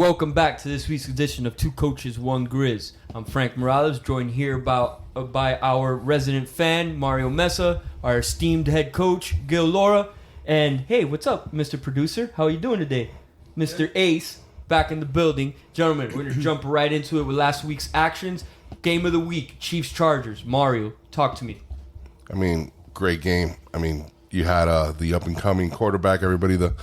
Welcome back to this week's edition of Two Coaches, One Grizz. I'm Frank Morales, joined here by our resident fan, Mario Mesa, our esteemed head coach, Gil Laura, and hey, what's up, Mr. Producer? How are you doing today? Mr. Ace, back in the building. Gentlemen, we're going to jump right into it with last week's actions. Game of the week, Chiefs-Chargers. Mario, talk to me. I mean, great game. I mean, you had the up-and-coming quarterback, everybody, the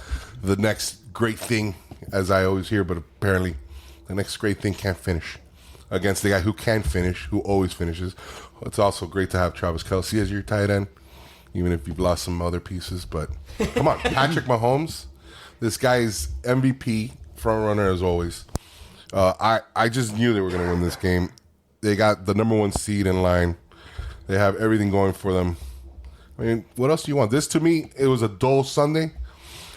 next great thing, as I always hear, but apparently the next great thing can't finish against the guy who can finish, who always finishes. It's also great to have Travis Kelce as your tight end, even if you've lost some other pieces. But come on, Patrick Mahomes, this guy's MVP, front runner as always. I just knew they were going to win this game. They got the number one seed in line. They have everything going for them. I mean, what else do you want? This, to me, it was a dull Sunday.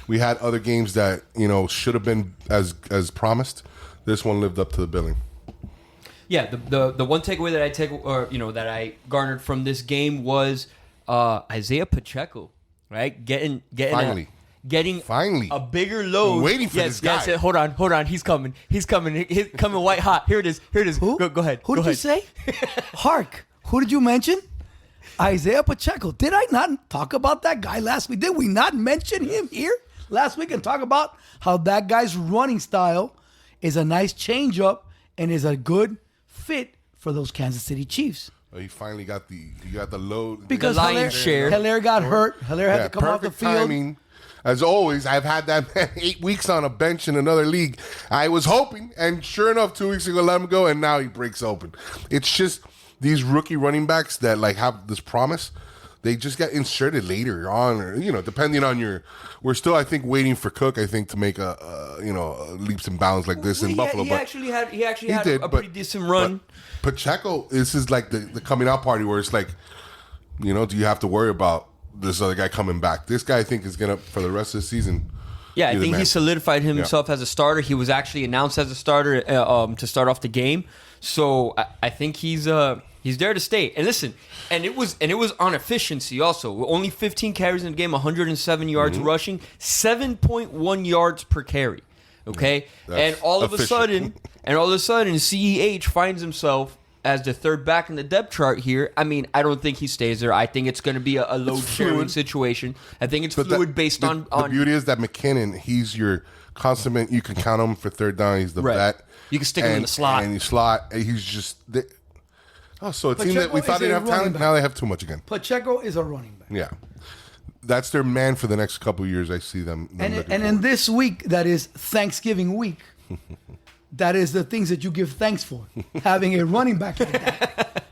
We had other games that, should have been as promised. This one lived up to the billing. Yeah, the one takeaway that I garnered from this game was Isaiah Pacheco, right? Getting Finally. a bigger load. I'm waiting for this guy. Yes, hold on. He's coming. He's coming white hot. Here it is. Who? Go ahead. Who did you say? Hark. Who did you mention? Isaiah Pacheco. Did I not talk about that guy last week? Did we not mention him here last week and talk about how that guy's running style is a nice change-up and is a good fit for those Kansas City Chiefs? He finally got the load. Because the lion's share. Hilaire got hurt. Hilaire had to come off the field. Timing. As always, I've had that man 8 weeks on a bench in another league. I was hoping, and sure enough, 2 weeks ago, let him go, and now he breaks open. It's just these rookie running backs that have this promise. They just get inserted later on, or depending on your. We're still, I think, waiting for Cook. I think to make a leaps and bounds like this in Buffalo. He actually had a pretty decent run. Pacheco, this is like the coming out party where it's like, do you have to worry about this other guy coming back? This guy, I think, is gonna for the rest of the season. Yeah, I think he solidified himself as a starter. He was actually announced as a starter to start off the game. So I think he's there to stay. And listen, and it was on efficiency also. Only 15 carries in the game, 107 yards rushing, 7.1 yards per carry. Okay, and all of a sudden, CEH finds himself as the third back in the depth chart here. I mean, I don't think he stays there. I think it's going to be a load sharing situation. I think it's fluid based on. The beauty is that McKinnon, he's your consummate. You can count him for third down. He's the vet. You can stick him in the slot. And he's just. So a team that we thought didn't have talent, now they have too much again. Pacheco is a running back. Yeah. That's their man for the next couple of years. I see them and in this week, that is Thanksgiving week, that is the things that you give thanks for. Having a running back like that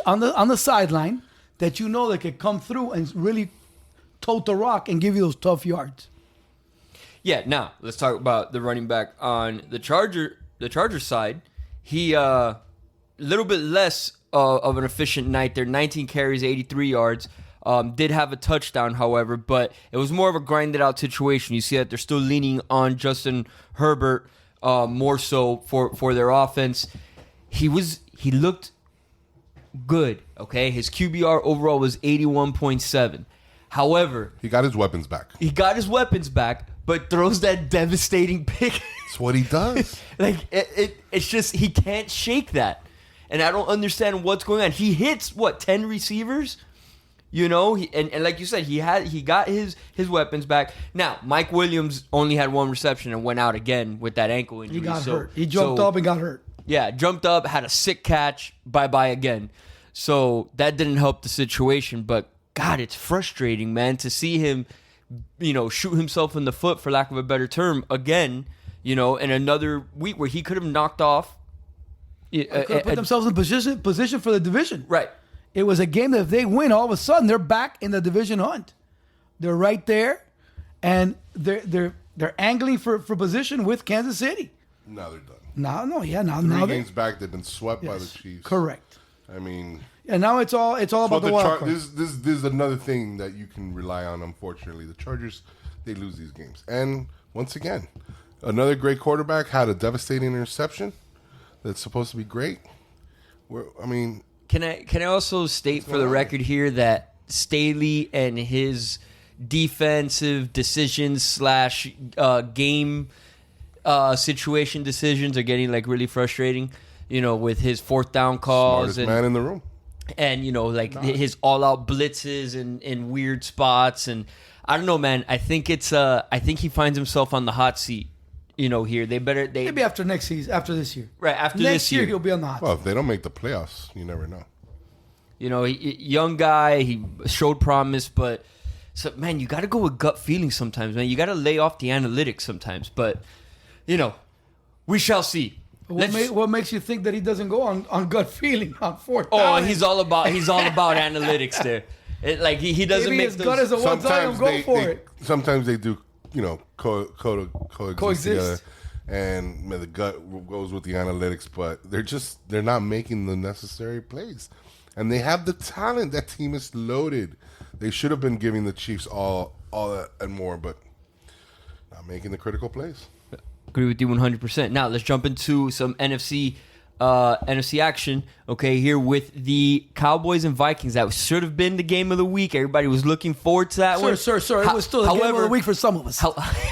on the sideline that that can come through and really tote the rock and give you those tough yards. Yeah, now let's talk about the running back on the Chargers side. He little bit less of an efficient night there. 19 carries, 83 yards. Did have a touchdown, however, but it was more of a grinded out situation. You see that they're still leaning on Justin Herbert more so for their offense. He looked good, okay? His QBR overall was 81.7. However, he got his weapons back. But throws that devastating pick. That's what he does. It's just he can't shake that. And I don't understand what's going on. He hits 10 receivers? And like you said, he got his weapons back. Now, Mike Williams only had one reception and went out again with that ankle injury. He got hurt. He jumped up and got hurt. Yeah, jumped up, had a sick catch, bye-bye again. So that didn't help the situation. But, God, it's frustrating, man, to see him, shoot himself in the foot, for lack of a better term, again, in another week where he could have knocked off. Could have put themselves in position for the division. Right. It was a game that if they win, all of a sudden they're back in the division hunt. They're right there, and they're angling for position with Kansas City. Now they're done. Now 3 games back, they've been swept by the Chiefs. Correct. I mean, and now it's all about the wild card. This is another thing that you can rely on. Unfortunately, the Chargers, they lose these games, and once again, another great quarterback had a devastating interception. That's supposed to be great. Can I also state for the record here that Staley and his defensive decisions / game situation decisions are getting like really frustrating. You know, with his fourth down calls Smartest man in the room. and you know, like his all-out blitzes in weird spots, and I don't know, man. I think I think he finds himself on the hot seat. You know, here maybe after next season, after this year, right after next this year he'll be on the hot Well, seat. if they don't make the playoffs, you never know. You know, young guy, he showed promise, but so man, you got to go with gut feeling sometimes, man. You got to lay off the analytics sometimes, but you know, we shall see. What makes you think that he doesn't go on gut feeling on fourth Oh, down? he's all about analytics there. Like he doesn't Maybe make his those. gut is a one-time, go for it. Sometimes they do, you know, coexist Coexist. together, and the gut goes with the analytics, but they're not making the necessary plays, and they have the talent. That team is loaded. They should have been giving the Chiefs all that and more, but not making the critical plays. Agree with you 100%. Now let's jump into some NFC action. Okay, here with the Cowboys and Vikings. That should have been the game of the week. Everybody was looking forward to that one. Sir, it was still the game of the week for some of us.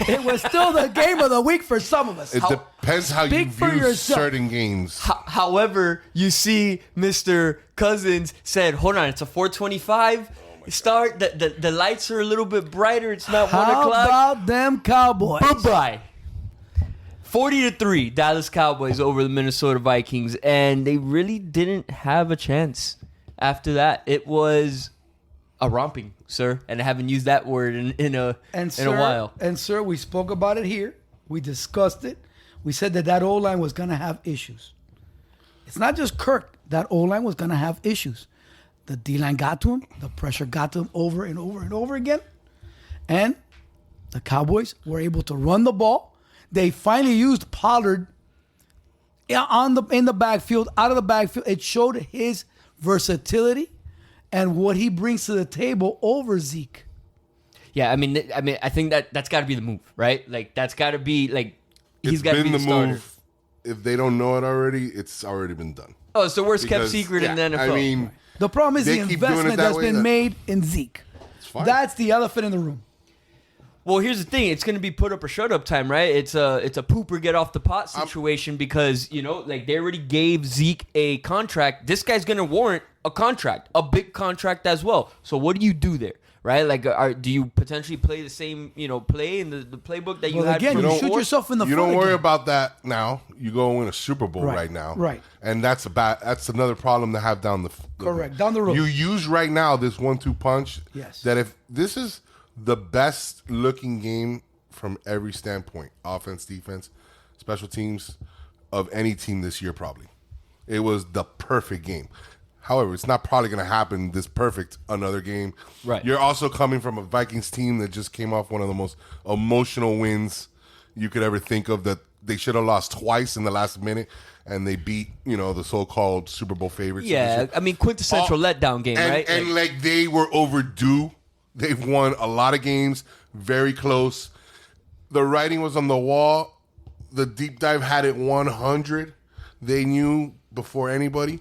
It was still the game of the week for some of us. It depends how you Speak for view yourself. certain games. However, you see Mr. Cousins said, hold on, it's a 4:25 start. The lights are a little bit brighter. It's not 1 How o'clock. about them Cowboys? Bye-bye. 40-3, Dallas Cowboys over the Minnesota Vikings, and they really didn't have a chance after that. It was a romping, sir, and I haven't used that word in a while. And sir, we spoke about it here. We discussed it. We said that O-line was going to have issues. It's not just Kirk. That O-line was going to have issues. The D-line got to him. The pressure got to him over and over and over again. And the Cowboys were able to run the ball. They finally used Pollard in the backfield, out of the backfield. It showed his versatility and what he brings to the table over Zeke. Yeah, I mean, I think that's got to be the move, right? Like that's got to be like he's got to be the starter. Move. If they don't know it already, it's already been done. Oh, it's the worst kept secret in the NFL. I mean, the problem is the investment that's been made in Zeke. It's fine. That's the elephant in the room. Well, here's the thing. It's going to be put up or shut up time, right? It's a poop or get off the pot situation because, you know, like they already gave Zeke a contract. This guy's going to warrant a contract, a big contract as well. So what do you do there, right? Like, do you potentially play the same, you know, play in the playbook that you had? Again, you shoot yourself in the foot. You don't worry about that now. You go win a Super Bowl right now. Right. And that's another problem to have down the Correct. Down the road. You use right now this 1-2 punch. Yes. That if this is the best looking game from every standpoint, offense, defense, special teams, of any team this year, probably. It was the perfect game. However, it's not probably going to happen this perfect another game. Right. You're also coming from a Vikings team that just came off one of the most emotional wins you could ever think of, that they should have lost twice in the last minute, and they beat, you know, the so-called Super Bowl favorites. Yeah, I mean, quintessential letdown game, right? And like they were overdue. They've won a lot of games, very close. The writing was on the wall. The deep dive had it 100. They knew before anybody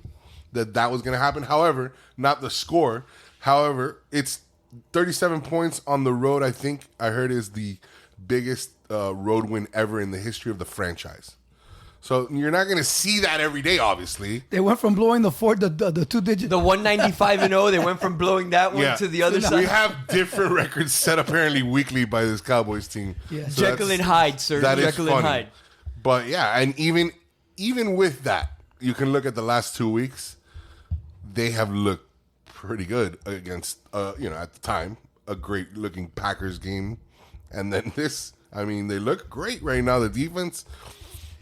that was going to happen. However, not the score. However, it's 37 points on the road. I think I heard is the biggest road win ever in the history of the franchise. So you're not going to see that every day, obviously. They went from blowing the 2-digit. The 195-0, they went from blowing that one to the other side. We have different records set apparently weekly by this Cowboys team. Yeah. So Jekyll and Hyde, sir. That Jekyll is and funny. Hyde. But yeah, and even with that, you can look at the last 2 weeks. They have looked pretty good against, at the time, a great looking Packers game. And then this, I mean, they look great right now. The defense.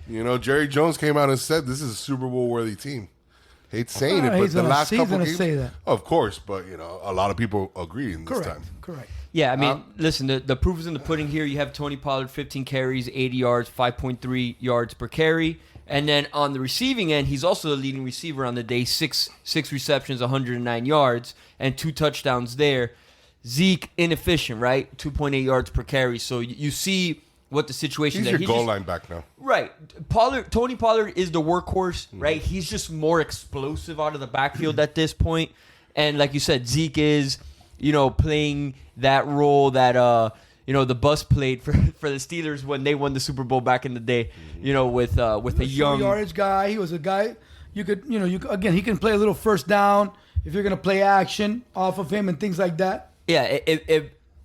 You know, Jerry Jones came out and said this is a Super Bowl worthy team. Hate saying it, but the last couple games, say that. Of course, but you know, a lot of people agree in this time. Correct. Yeah, I mean, listen, the proof is in the pudding here. You have Tony Pollard, 15 carries, 80 yards, 5.3 yards per carry. And then on the receiving end, he's also the leading receiver on the day, six receptions, 109 yards, and 2 touchdowns there. Zeke, inefficient, right? 2.8 yards per carry. So you see what the situation is. He's your goal line back now. Right. Tony Pollard is the workhorse, right? He's just more explosive out of the backfield at this point. And like you said, Zeke is, playing that role that the bus played for the Steelers when they won the Super Bowl back in the day. With a young yardage guy. He was a guy you could again, he can play a little first down if you're gonna play action off of him and things like that. Yeah,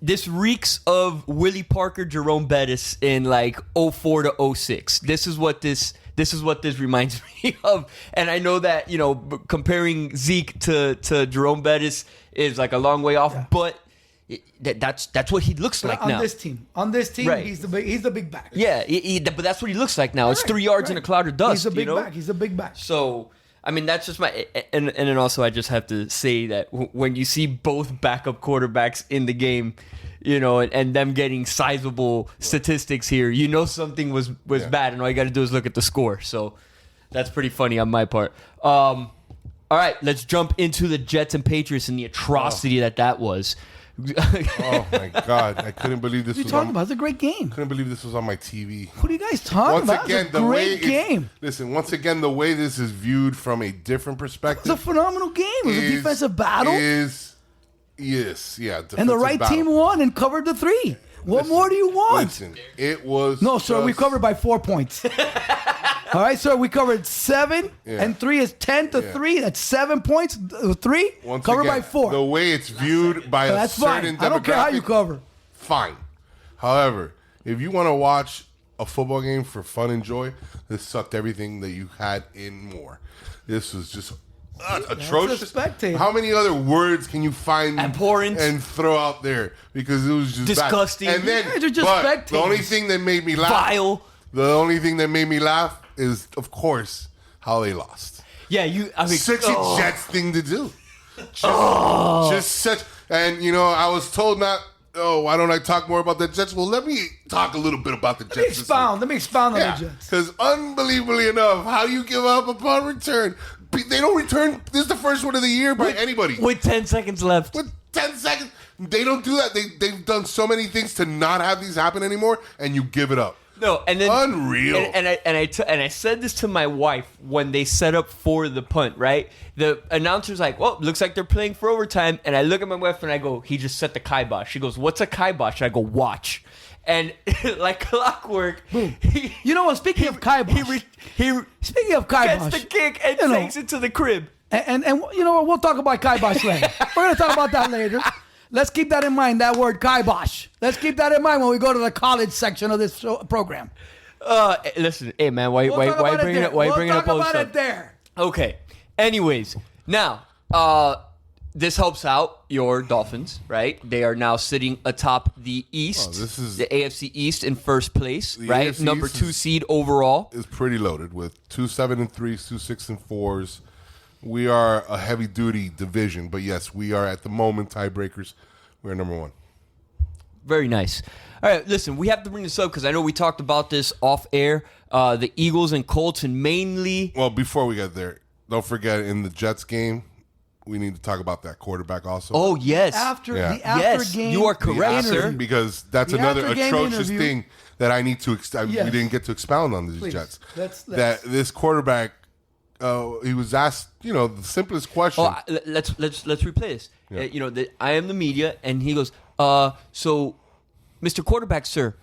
this reeks of Willie Parker, Jerome Bettis in like 04 to 06. This is what this reminds me of. And I know that, comparing Zeke to Jerome Bettis is like a long way off, but that's what he looks like now. On this team, right. he's the big back. Yeah, but that's what he looks like now. It's 3 yards in a cloud of dust. He's a big back. So, I mean, that's just my... And then also I just have to say that when you see both backup quarterbacks in the game, and them getting sizable statistics here, something was bad, and all you got to do is look at the score. So that's pretty funny on my part. All right, let's jump into the Jets and Patriots and the atrocity that was. Oh my God! I couldn't believe this. What are you talking about? It's a great game. Couldn't believe this was on my TV. What are you guys talking about? It's a great game. Listen, once again, the way this is viewed from a different perspective, it's a phenomenal game. It was a defensive battle. And the right team won and covered the 3. What more do you want? Listen, it was no, sir. We covered by 4 points. All right, sir. We covered 7, and 3 is 10 to 3. That's 7 points. 3 once covered again, by 4. The way it's viewed by a certain demographic. I don't care how you cover. Fine. However, if you want to watch a football game for fun and joy, this sucked everything that you had in more. This was just atrocious. How many other words can you find abhorrent and throw out there? Because it was just disgusting. Bad. And then, the only thing that made me laugh, the only thing that made me laugh is, of course, how they lost. Yeah, such a Jets thing to do. Just such, and I was told not. Oh, why don't I talk more about the Jets? Well, let me talk a little bit about the Jets. Let me expound on the Jets. Because unbelievably enough, how do you give up upon return? They don't return. This is the first one of the year by anybody. With 10 seconds left. With 10 seconds. They don't do that. They've done so many things to not have these happen anymore, and you give it up. No, and then unreal. And I said this to my wife when they set up for the punt, right? The announcer's like, "Well, looks like they're playing for overtime." And I look at my wife and I go, "He just set the kibosh." She goes, "What's a kibosh?" I go, "Watch." And like clockwork, speaking of kibosh, speaking of kibosh, gets the kick and takes it to the crib. And we'll talk about kibosh later. We're gonna talk about that later. Let's keep that in mind, that word kibosh. Let's keep that in mind when we go to the college section of this program. Listen, hey man, why bringing it? Why we'll bringing talk up all about stuff? it there. Okay. Anyways, now this helps out your Dolphins, right? They are now sitting atop the East. This is the AFC East in first place, right? AFC Number East 2 seed overall. Is pretty loaded with 2 7-3s, 2 6-4s. We are a heavy-duty division, but yes, we are at the moment tiebreakers. We're number 1. Very nice. All right, listen, we have to bring this up because I know we talked about this off air. The Eagles and Colts, and mainly. Well, before we get there, don't forget in the Jets game, we need to talk about that quarterback also. Oh yes, the after game. You are correct, sir. Because that's another atrocious thing that I need to. We didn't get to expound on these Jets. That this quarterback. He was asked, the simplest question. Oh, let's replay this. Yeah. I am the media, and he goes, so, Mr. Quarterback, sir,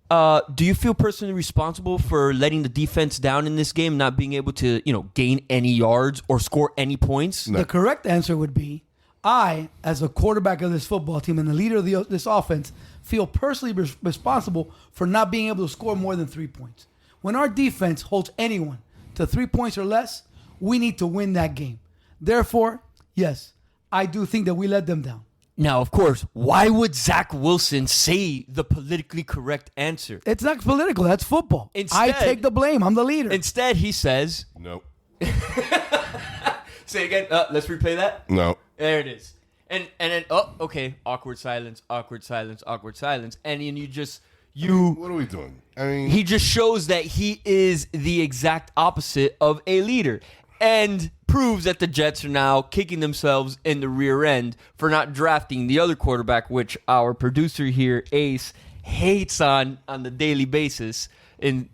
do you feel personally responsible for letting the defense down in this game, not being able to, gain any yards or score any points? No. The correct answer would be, I, as a quarterback of this football team and the leader of this offense, feel personally responsible for not being able to score more than 3 points. When our defense holds anyone to 3 points or less, we need to win that game. Therefore, yes, I do think that we let them down. Now, of course, why would Zach Wilson say the politically correct answer? It's not political. That's football. I take the blame. I'm the leader. Instead, he says... Nope. Say it again. Let's replay that. No. There it is. And then, okay. Awkward silence, awkward silence, awkward silence. And then what are we doing? I mean, he just shows that he is the exact opposite of a leader and proves that the Jets are now kicking themselves in the rear end for not drafting the other quarterback, which our producer here, Ace, hates on the daily basis in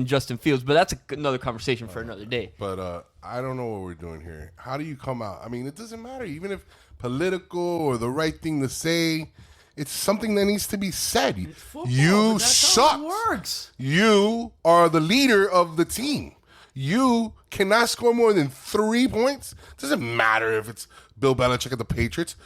Justin Fields. But that's another conversation for another day. But I don't know what we're doing here. How do you come out? I mean, it doesn't matter. Even if political or the right thing to say, It's something that needs to be said. Football, You that's suck. how it works. You are the leader of the team. You cannot score more than 3 points. Doesn't matter if it's Bill Belichick at the Patriots.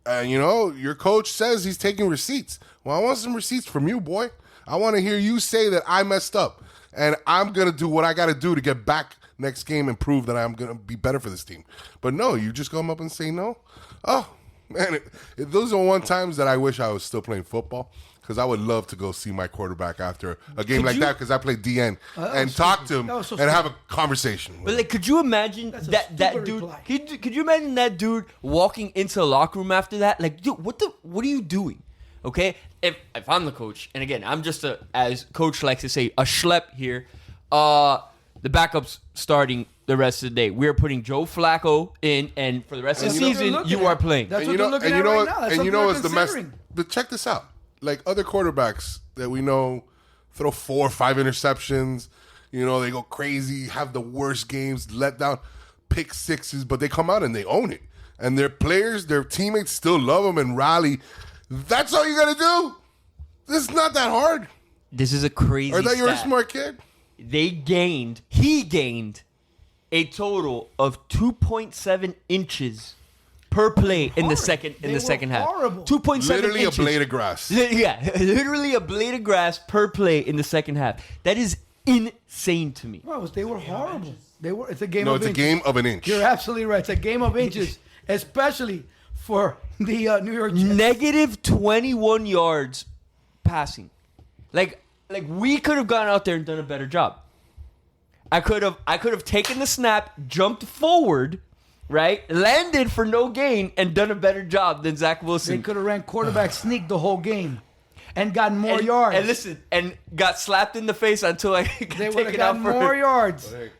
Your coach says he's taking receipts. Well, I want some receipts from you, boy. I want to hear you say that I messed up. And I'm going to do what I got to do to get back next game and prove that I'm going to be better for this team. But no, you just come up and say no. Oh, man, those are one times that I wish I was still playing football, because I would love to go see my quarterback after a game that, because I played DN, and talk to him and have a conversation. But could you imagine that dude? Could you imagine that dude walking into the locker room after that? Like, dude, what are you doing? Okay, if I'm the coach, and again, I'm just as Coach likes to say, a schlep here. The backup's starting the rest of the day. We're putting Joe Flacco in, and for the rest of the season, you are playing. That's what they're looking at right now. That's what what's the mess? But check this out. Like other quarterbacks that we know throw 4 or 5 interceptions. They go crazy, have the worst games, let down, pick sixes, but they come out and they own it. And their players, their teammates still love them and rally. That's all you got to do. This is not that hard. This is a crazy Or that you're a stat. smart kid. He gained a total of 2.7 inches per play in the second half. Horrible. 2.7 Literally inches. a blade of grass. Yeah, literally a blade of grass per play in the second half. That is insane to me. Bro, they were horrible. It's a game No, of it's a inches. game of an inch. You're absolutely right. It's a game of inches, especially for the New York Jets. Negative 21 yards passing. Like we could have gone out there and done a better job. I could have taken the snap, jumped forward, right? Landed for no gain and done a better job than Zach Wilson. They could have ran quarterback sneak the whole game and gotten more yards. And listen, and got slapped in the face until I got They would have taken out gotten for more yards. Hey,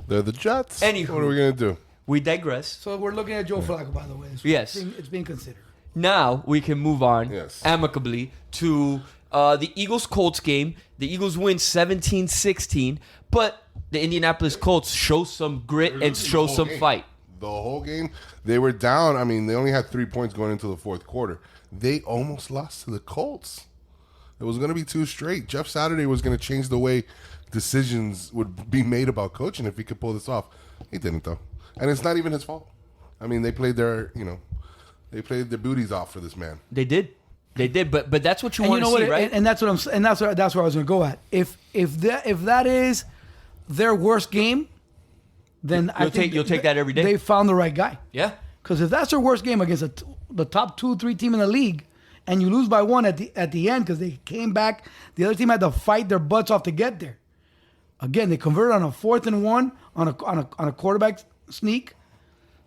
they're the Jets. Anywho. What are we going to do? We digress. So we're looking at Joe Flacco, by the way. Yes. It's being considered. Now we can move on amicably to the Eagles-Colts game. The Eagles win 17-16, but the Indianapolis Colts show some grit and show some fight. The whole game, they were down. I mean, they only had 3 points going into the fourth quarter. They almost lost to the Colts. It was going to be 2 straight. Jeff Saturday was going to change the way decisions would be made about coaching if he could pull this off. He didn't, though. And it's not even his fault. I mean, they played their booties off for this man. They did, but that's what you want to see, right? And that's what that's where I was going to go at. If that is their worst game, then you'll take that every day. They found the right guy. Yeah. Because if that's their worst game against the top 2-3 team in the league, and you lose by 1 at the end because they came back, the other team had to fight their butts off to get there. Again, they converted on a 4th and 1 on a quarterback sneak.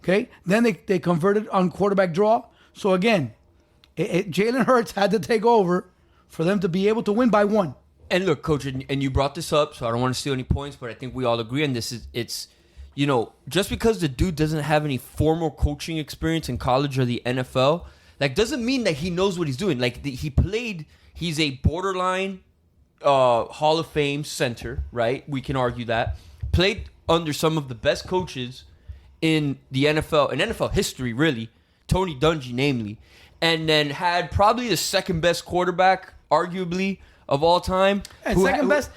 Okay, then they converted on quarterback draw. So again, Jalen Hurts had to take over for them to be able to win by 1. And look, Coach, and you brought this up, so I don't want to steal any points, but I think we all agree on this. It's just because the dude doesn't have any formal coaching experience in college or the NFL, doesn't mean that he knows what he's doing. He's a borderline Hall of Fame center, right? We can argue that. Played under some of the best coaches in the NFL, in NFL history, really, Tony Dungy, namely, and then had probably the second best quarterback, arguably, of all time. And second best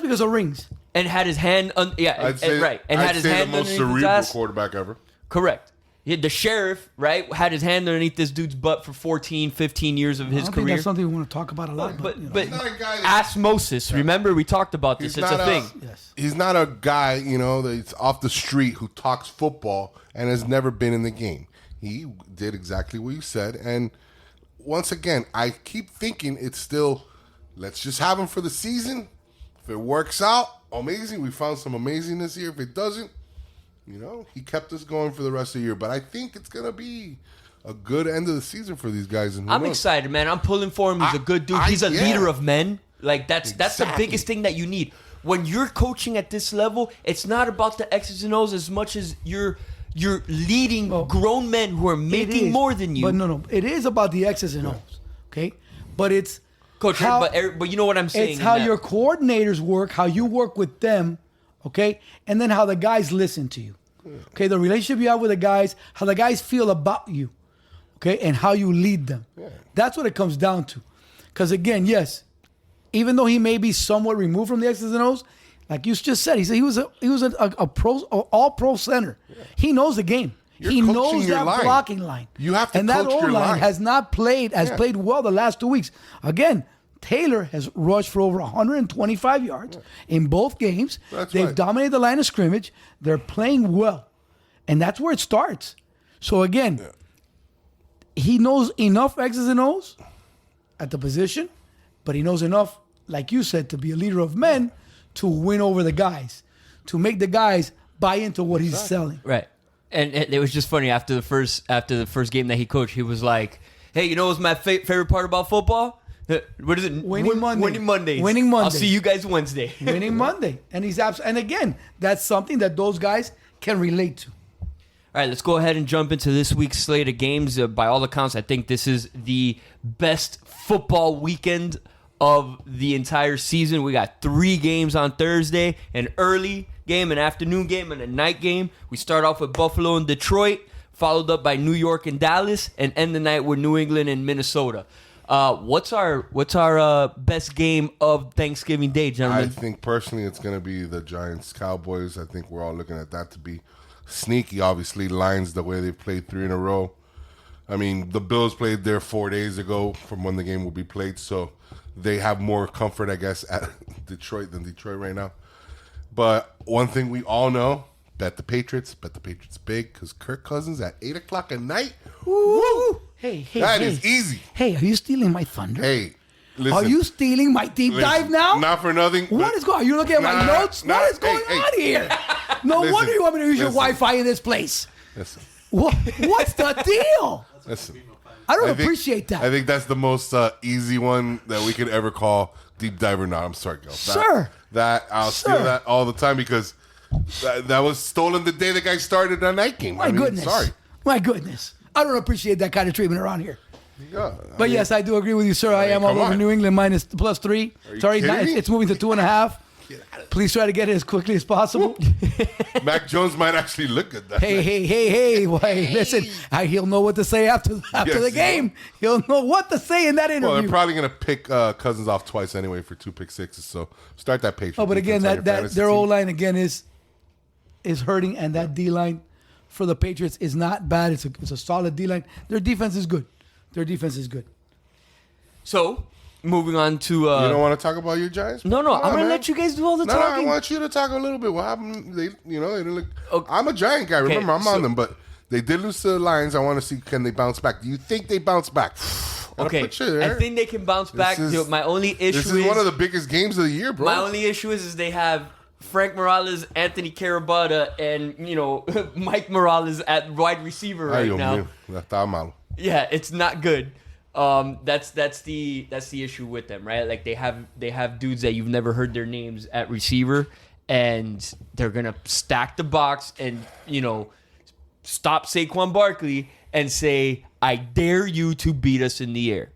because of rings. And had his hand, I'd say the most cerebral quarterback ever. Correct. The sheriff, right, had his hand underneath this dude's butt for 14, 15 years of his I don't career. think that's something we want to talk about a lot. But He's not a guy osmosis. Remember, we talked about this. It's a thing. Yes. He's not a guy, that's off the street who talks football and has never been in the game. He did exactly what you said. And once again, I keep thinking it's still, let's just have him for the season. If it works out, amazing. We found some amazingness here. If it doesn't, he kept us going for the rest of the year. But I think it's going to be a good end of the season for these guys. And I'm excited, man. I'm pulling for him. He's a good dude. He's a leader of men. That's the biggest thing that you need. When you're coaching at this level, it's not about the X's and O's as much as you're leading grown men who are making more than you. But no. It is about the X's and O's, okay? But it's... Coach, but you know what I'm saying. It's how your coordinators work, how you work with them, okay? And then how the guys listen to you. Okay, the relationship you have with the guys, how the guys feel about you. okay, and how you lead them. Yeah. That's what it comes down to. Because again, yes, even though he may be somewhat removed from the X's and O's, like you just said, he was a pro, all pro center. Yeah. He knows the game. He knows that blocking line. You have to and coach that O-line your line. has played well the last 2 weeks. Again, Taylor has rushed for over 125 yards in both games. They've dominated the line of scrimmage. They're playing well. And that's where it starts. So again, he knows enough X's and O's at the position, but he knows enough, like you said, to be a leader of men to win over the guys, to make the guys buy into what he's selling. Right. And it was just funny after the first game that he coached, he was like, "Hey, you know what's my favorite part about football? What is it? Winning Monday. Winning Mondays. Winning Monday. I'll see you guys Wednesday. Winning Monday." And and again, that's something that those guys can relate to. All right, let's go ahead and jump into this week's slate of games. By all accounts, I think this is the best football weekend of the entire season. We got 3 games on Thursday, an early game, an afternoon game, and a night game. We start off with Buffalo and Detroit, followed up by New York and Dallas, and end the night with New England and Minnesota. What's our best game of Thanksgiving Day, gentlemen? I think personally it's going to be the Giants-Cowboys. I think we're all looking at that to be sneaky. Obviously, Lions, the way they've played 3 in a row. I mean, the Bills played there 4 days ago from when the game will be played, so they have more comfort, I guess, at Detroit than Detroit right now. But one thing we all know, bet the Patriots big, because Kirk Cousins at 8 o'clock at night. Woo! Hey, that is easy. Hey, are you stealing my thunder? Hey, listen. Are you stealing my deep dive now? Not for nothing. What is going on? Are you looking at my notes? What is going on here? No wonder you want me to use your Wi-Fi in this place. Listen. What's the deal? Listen. I don't appreciate that. I think that's the most easy one that we could ever call deep dive or not. I'm sorry, Gil. I'll steal that all the time because that was stolen the day the guy started that night game. My goodness. Sorry. My goodness. I don't appreciate that kind of treatment around here. Yeah, but yes, I do agree with you, sir. I am all over New England minus +3. Sorry, it's moving to 2.5. Please try to get it as quickly as possible. Mac Jones might actually look at that. Hey. Listen, he'll know what to say after the game. He'll know what to say in that interview. Well, they're probably going to pick Cousins off twice anyway for 2 pick sixes. So start that Patriots. Oh, but again, that their O-line again is hurting, and that D-line for the Patriots is not bad. It's a solid D-line. Their defense is good. So, moving on to... you don't want to talk about your Giants? No, I'm going to let you guys do all the talking. I want you to talk a little bit. What happened? They didn't look... Okay. I'm a Giant guy. Remember, I'm on them, but they did lose to the Lions. I want to see, can they bounce back? Do you think they bounce back? Okay, I think they can bounce back. My only issue is... This is one of the biggest games of the year, bro. My only issue is they have Frank Morales, Anthony Carabata, and, Mike Morales at wide receiver right now. Yeah, it's not good. That's the issue with them, right? Like they have dudes that you've never heard their names at receiver, and they're gonna stack the box and stop Saquon Barkley and say, "I dare you to beat us in the air."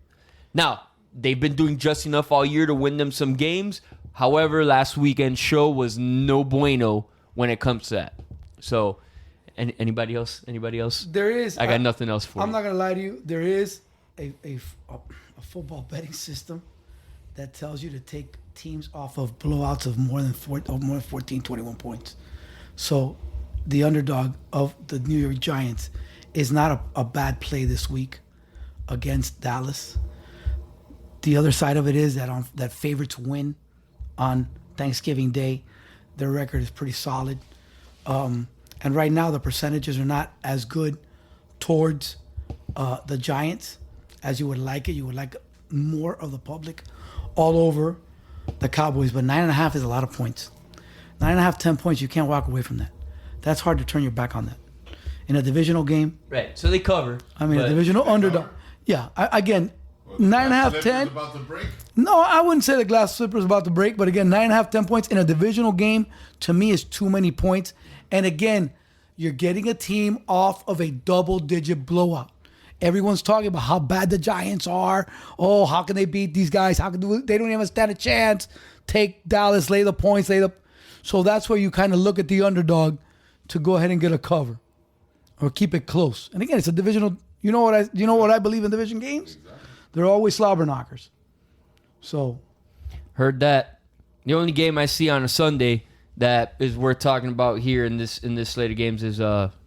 Now they've been doing just enough all year to win them some games. However, last weekend's show was no bueno when it comes to that. So, anybody else? There is. I got nothing else for you. I'm not gonna lie to you. There is a football betting system that tells you to take teams off of blowouts of more than 14, 21 points. So the underdog of the New York Giants is not a bad play this week against Dallas. The other side of it is that favorites win on Thanksgiving Day. Their record is pretty solid. And right now the percentages are not as good towards the Giants as you would like it. You would like more of the public all over the Cowboys, but 9.5 is a lot of points. 9.5, 10 points, you can't walk away from that. That's hard to turn your back on that. In a divisional game. Right, so they cover. I mean, a divisional underdog. Yeah, again, 9.5, 10. About to break? No, I wouldn't say the glass slipper is about to break, but again, 9.5, 10 points in a divisional game, to me, is too many points. And again, you're getting a team off of a double-digit blowout. Everyone's talking about how bad the Giants are. Oh, how can they beat these guys? They don't even stand a chance. Take Dallas, lay the points, So that's where you kind of look at the underdog to go ahead and get a cover or keep it close. And again, it's a divisional You know what I believe in division games? Exactly. They're always slobber knockers. So, heard that. The only game I see on a Sunday that is worth talking about here in this slate of games is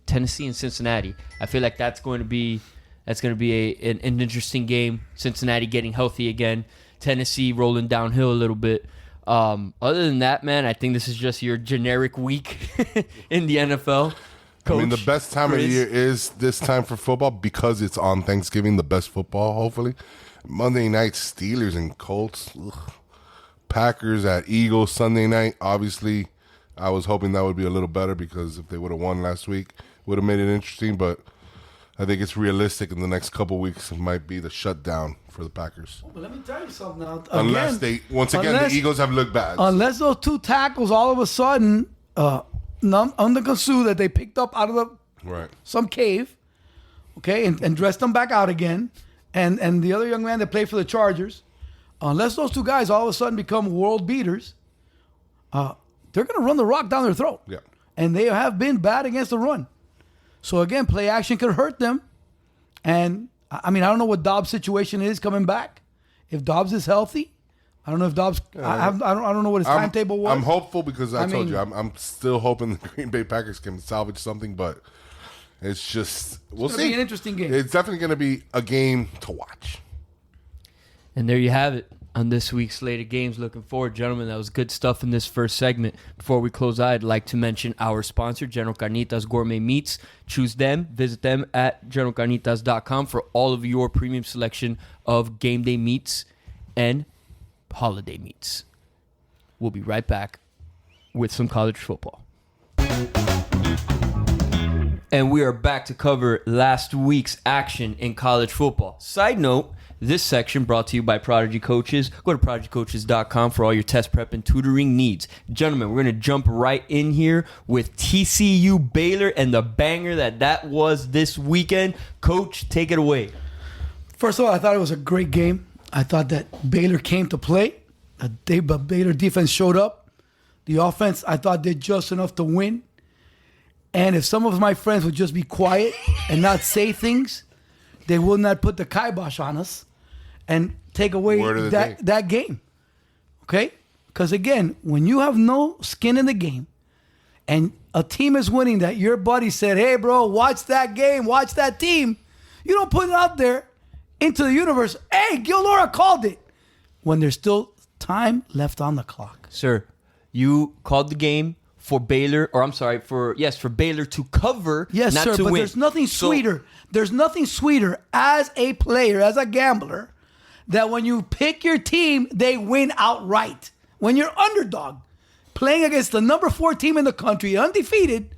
Tennessee and Cincinnati. I feel like that's going to be an interesting game. Cincinnati getting healthy again. Tennessee rolling downhill a little bit. Other than that, man, I think this is just your generic week in the NFL. Coach, I mean, the best time of the year is this time for football because it's on Thanksgiving, the best football, hopefully. Monday night, Steelers and Colts. Ugh. Packers at Eagles Sunday night. Obviously, I was hoping that would be a little better because if they would have won last week, would have made it interesting. But I think it's realistic in the next couple of weeks. It might be the shutdown for the Packers. But let me tell you something now. Unless the Eagles have looked bad. Unless those 2 tackles all of a sudden, under Kasu that they picked up out of some cave, okay, and dressed them back out again, and the other young man that played for the Chargers, unless those 2 guys all of a sudden become world beaters, they're going to run the rock down their throat. Yeah. And they have been bad against the run. So, again, play action could hurt them. And, I mean, I don't know what Dobbs' situation is coming back. If Dobbs is healthy, I don't know if Dobbs I don't know what his timetable was. I'm hopeful because I told you, I'm still hoping the Green Bay Packers can salvage something, but it's just, we'll see. It's going to be an interesting game. It's definitely going to be a game to watch. And there you have it on this week's slate of games. Looking forward, gentlemen. That was good stuff in this first segment. Before we close out, I'd like to mention our sponsor, General Carnitas Gourmet Meats. Choose them. Visit them at generalcarnitas.com for all of your premium selection of game day meats and holiday meats. We'll be right back with some college football. And we are back to cover last week's action in college football. Side note, this section brought to you by Prodigy Coaches. Go to prodigycoaches.com for all your test prep and tutoring needs. Gentlemen, we're going to jump right in here with TCU Baylor and the banger that was this weekend. Coach, take it away. First of all, I thought it was a great game. I thought that Baylor came to play. But Baylor defense showed up. The offense, I thought, did just enough to win. And if some of my friends would just be quiet and not say things, they will not put the kibosh on us and take away that game. Okay? Because, again, when you have no skin in the game and a team is winning that your buddy said, hey, bro, watch that game, watch that team, you don't put it out there into the universe. Hey, Gil Laura called it. When there's still time left on the clock. Sir, you called the game for Baylor, for Baylor to cover, yes, not sir, to but win. There's nothing sweeter. There's nothing sweeter as a player, as a gambler, that when you pick your team, they win outright. When you're underdog, playing against the number 4 team in the country, undefeated,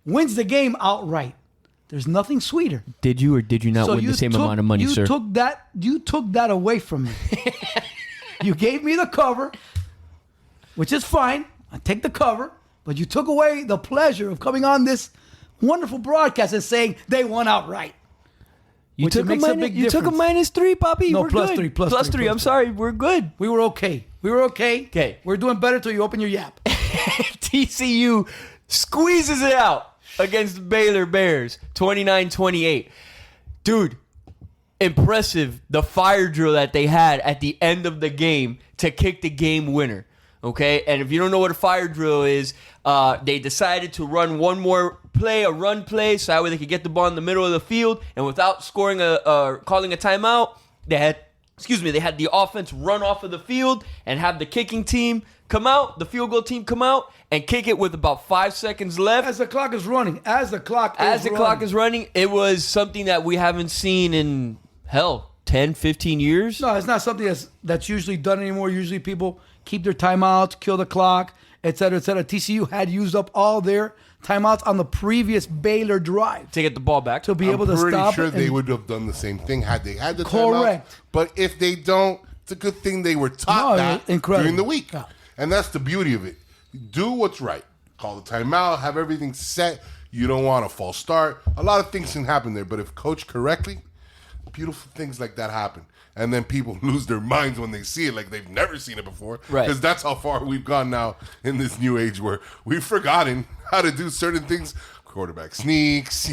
wins the game outright. There's nothing sweeter. Did you or did you not win the same amount of money, sir? You took that away from me. You gave me the cover, which is fine. I take the cover, but you took away the pleasure of coming on this wonderful broadcast and saying they won outright. You took a -3, Poppy. No, we're plus good. 3. Plus 3. I'm sorry. We're good. We were okay. Okay. We're doing better till you open your yap. TCU squeezes it out against the Baylor Bears, 29-28. Dude, impressive the fire drill that they had at the end of the game to kick the game winner. Okay, and if you don't know what a fire drill is, they decided to run one more play, a run play, so that way they could get the ball in the middle of the field, and without scoring calling a timeout, they had the offense run off of the field and have the kicking team come out, the field goal team come out, and kick it with about 5 seconds left. As the clock is running. It was something that we haven't seen in, 10, 15 years. No, it's not something that's usually done anymore. Usually people keep their timeouts, kill the clock, et cetera, et cetera. TCU had used up all their timeouts on the previous Baylor drive. To get the ball back. To be able to stop it. I'm pretty sure they would have done the same thing had they had the correct timeouts. But if they don't, it's a good thing they were taught that during the week. Yeah. And that's the beauty of it. Do what's right. Call the timeout, have everything set. You don't want a false start. A lot of things can happen there, but if coached correctly, beautiful things like that happen. And then people lose their minds when they see it like they've never seen it before. Right. Because that's how far we've gone now in this new age where we've forgotten how to do certain things quarterback sneaks,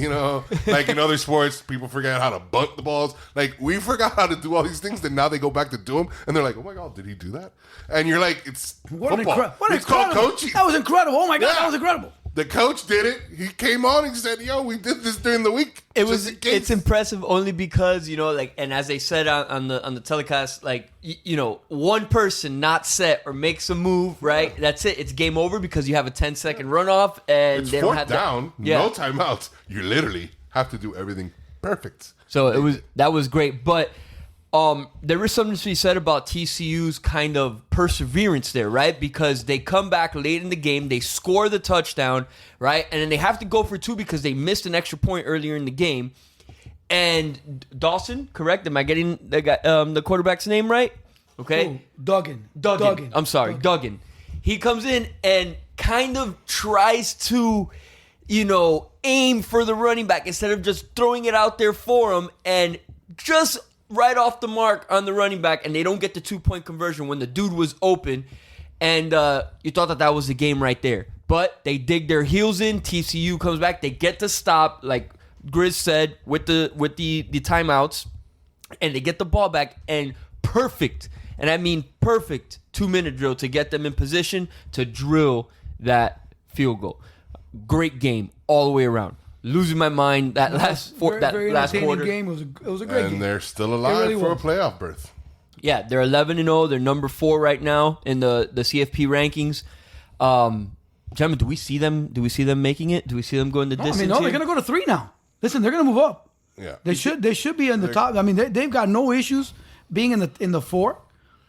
like in other sports, people forget how to bunt the balls. Like, we forgot how to do all these things, and now they go back to do them, and they're like, oh my God, did he do that? And you're like, it's football. It's called coaching. That was incredible. Oh my God, that was incredible. The coach did it. He came on and said, yo, we did this during the week. It's impressive only because, and as they said on the telecast, one person not set or makes a move, right? That's it. It's game over because you have a 10-second runoff and it's they don't have down, no timeouts. You literally have to do everything perfect. So that was great. But there is something to be said about TCU's kind of perseverance there, right? Because they come back late in the game, they score the touchdown, right? And then they have to go for 2 because they missed an extra point earlier in the game. And Dawson, correct? Am I getting the quarterback's name right? Okay. Duggan. I'm sorry, Duggan. He comes in and kind of tries to, aim for the running back instead of just throwing it out there for him, and just right off the mark on the running back, and they don't get the 2-point conversion when the dude was open, and you thought that was the game right there. But they dig their heels in. TCU comes back. They get the stop, like Grizz said, with the timeouts, and they get the ball back, and perfect, and I mean perfect, 2-minute drill to get them in position to drill that field goal. Great game all the way around. Losing my mind that last quarter. Game. It was a great game. And they're still alive for a playoff berth. Yeah, they're 11-0. They're number 4 right now in the CFP rankings. Gentlemen, do we see them making it? Do we see them going the distance? They're going to go to 3 now. Listen, they're going to move up. Yeah, they should be in the top. I mean, they've got no issues being in the 4.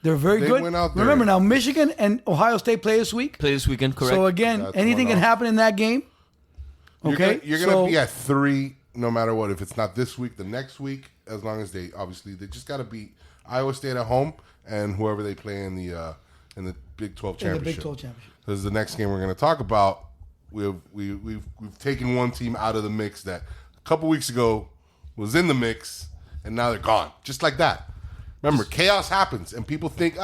They're very good. Remember now, Michigan and Ohio State play this week. Play this weekend, correct? So again, anything can happen in that game. Okay, you're gonna be at 3 no matter what. If it's not this week, the next week, as long as they just got to beat Iowa State at home and whoever they play in the Big 12 championship. This is the next game we're going to talk about. We've taken one team out of the mix that a couple weeks ago was in the mix, and now they're gone, just like that. Remember, chaos happens, and people think,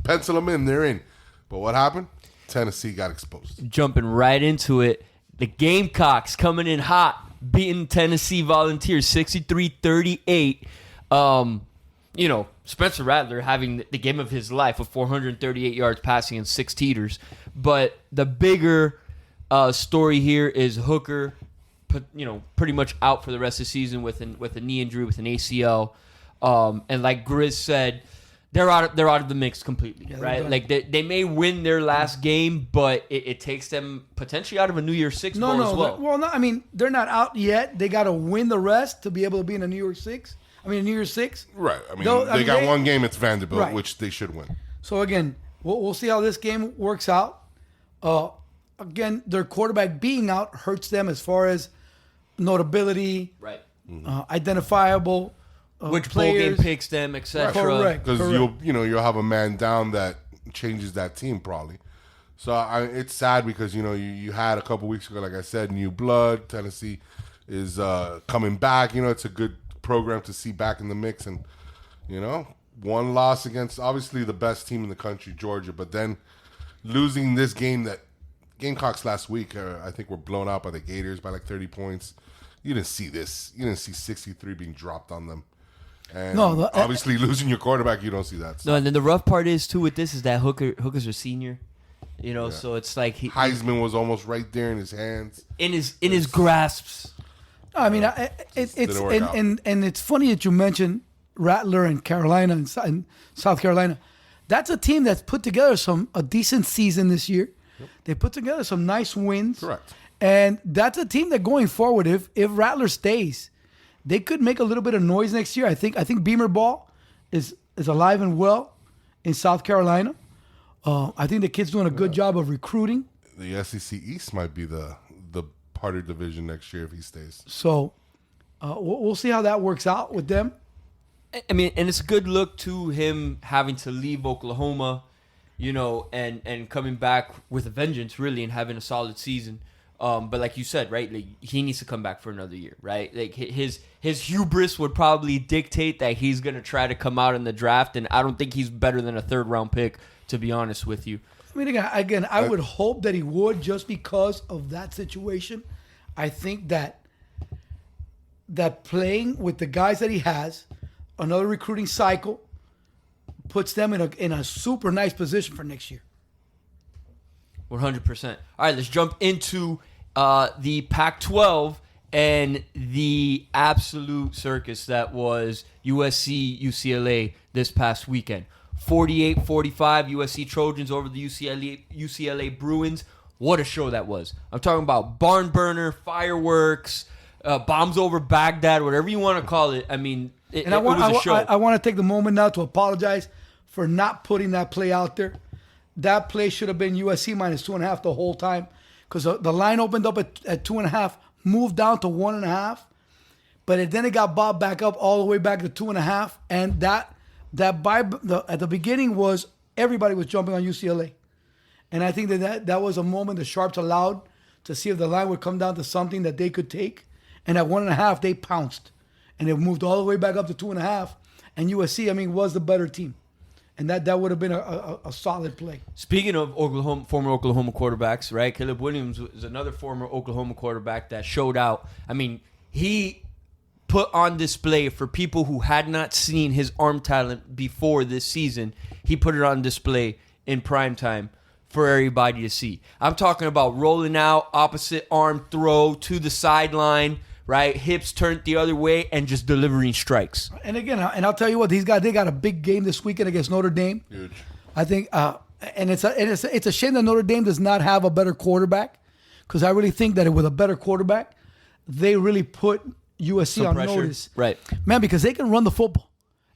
pencil them in, they're in. But what happened? Tennessee got exposed. Jumping right into it. The Gamecocks coming in hot, beating Tennessee Volunteers 63-38. Spencer Rattler having the game of his life with 438 yards passing and 6 teeters. But the bigger story here is Hooker, pretty much out for the rest of the season with a knee injury, with an ACL. And like Grizz said, they're out of the mix completely, right? Like they may win their last game, but it takes them potentially out of a New Year's Six bowl as well. Well, no, I mean, they're not out yet. They got to win the rest to be able to be in a New Year's Six. New Year's Six. Right. They got one game. It's Vanderbilt, which they should win. So again, we'll see how this game works out. Again, their quarterback being out hurts them as far as notability, right? Identifiable. Which players. bowl game picks them, etc. Correct. Because you'll have a man down that changes that team probably. So it's sad because you had a couple weeks ago, like I said, new blood. Tennessee is coming back. It's a good program to see back in the mix, and one loss against obviously the best team in the country, Georgia, but then losing this game that Gamecocks last week, I think were blown out by the Gators by like 30 points. You didn't see this. You didn't see 63 being dropped on them. And obviously losing your quarterback, you don't see that. No, and then the rough part is too with this is that Hooker's a senior, so it's like Heisman was almost right there in his hands, in his grasps. No, I mean, it's funny that you mentioned Rattler and Carolina and South Carolina. That's a team that's put together a decent season this year. Yep. They put together some nice wins. Correct. And that's a team that going forward, if Rattler stays, they could make a little bit of noise next year. I think Beamer ball is alive and well in South Carolina. I think the kid's doing a good job of recruiting. The SEC East might be the harder division next year if he stays. So we'll see how that works out with them. I mean, and it's a good look to him having to leave Oklahoma, and coming back with a vengeance, really, and having a solid season. But like you said, right, like he needs to come back for another year, right? Like his hubris would probably dictate that he's gonna try to come out in the draft, and I don't think he's better than a 3rd-round pick, to be honest with you. I mean, again, I would hope that he would, just because of that situation. I think that playing with the guys that he has, another recruiting cycle, puts them in a super nice position for next year. 100%. All right, let's jump into the Pac-12 and the absolute circus that was USC-UCLA this past weekend. 48-45 USC Trojans over the UCLA Bruins. What a show that was. I'm talking about barn burner, fireworks, bombs over Baghdad, whatever you want to call it. I mean, it was a show. I want to take the moment now to apologize for not putting that play out there. That play should have been USC minus 2.5 the whole time, because the line opened up at 2.5, moved down to 1.5, but then it got bobbed back up all the way back to 2.5, and at the beginning was everybody was jumping on UCLA, and I think that was a moment the Sharps allowed to see if the line would come down to something that they could take, and at 1.5 they pounced, and it moved all the way back up to 2.5, and USC was the better team. And that would have been a solid play. Speaking of former Oklahoma quarterbacks, right? Caleb Williams was another former Oklahoma quarterback that showed out. I mean, he put on display for people who had not seen his arm talent before this season. He put it on display in primetime for everybody to see. I'm talking about rolling out, opposite arm throw to the sideline, right? Hips turned the other way and just delivering strikes. And again, I'll tell you what, they got a big game this weekend against Notre Dame. Huge. I think, and it's a shame that Notre Dame does not have a better quarterback, because I really think that with a better quarterback, they really put USC on pressure. notice. Right. Man, because they can run the football.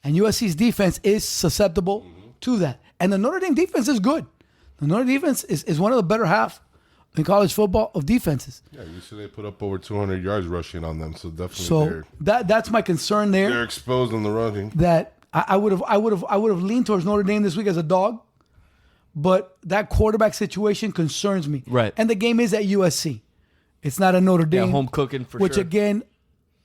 And USC's defense is susceptible to that. And the Notre Dame defense is good. The Notre Dame defense is one of the better half in college football of defenses. Yeah, UCLA put up over 200 yards rushing on them, so definitely. That's my concern there. They're exposed on the running. That I would have leaned towards Notre Dame this week as a dog, but that quarterback situation concerns me. Right. And the game is at USC. It's not at Notre Dame. Yeah, home cooking for which sure. Which again,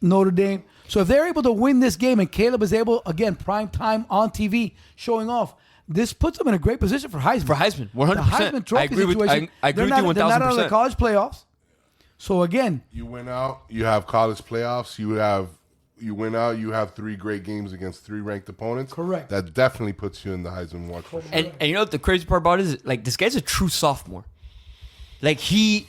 Notre Dame. So if they're able to win this game and Caleb is able, again, prime time on TV, showing off, this puts them in a great position for Heisman. 100%. The Heisman Trophy I agree with situation. I agree with you 1,000%. They're not out of the college playoffs. So again, You win out, you have college playoffs, you win out, you have 3 great games against 3 ranked opponents. Correct. That definitely puts you in the Heisman watch. For sure. And you know what the crazy part about it is? Like, this guy's a true sophomore. Like, he's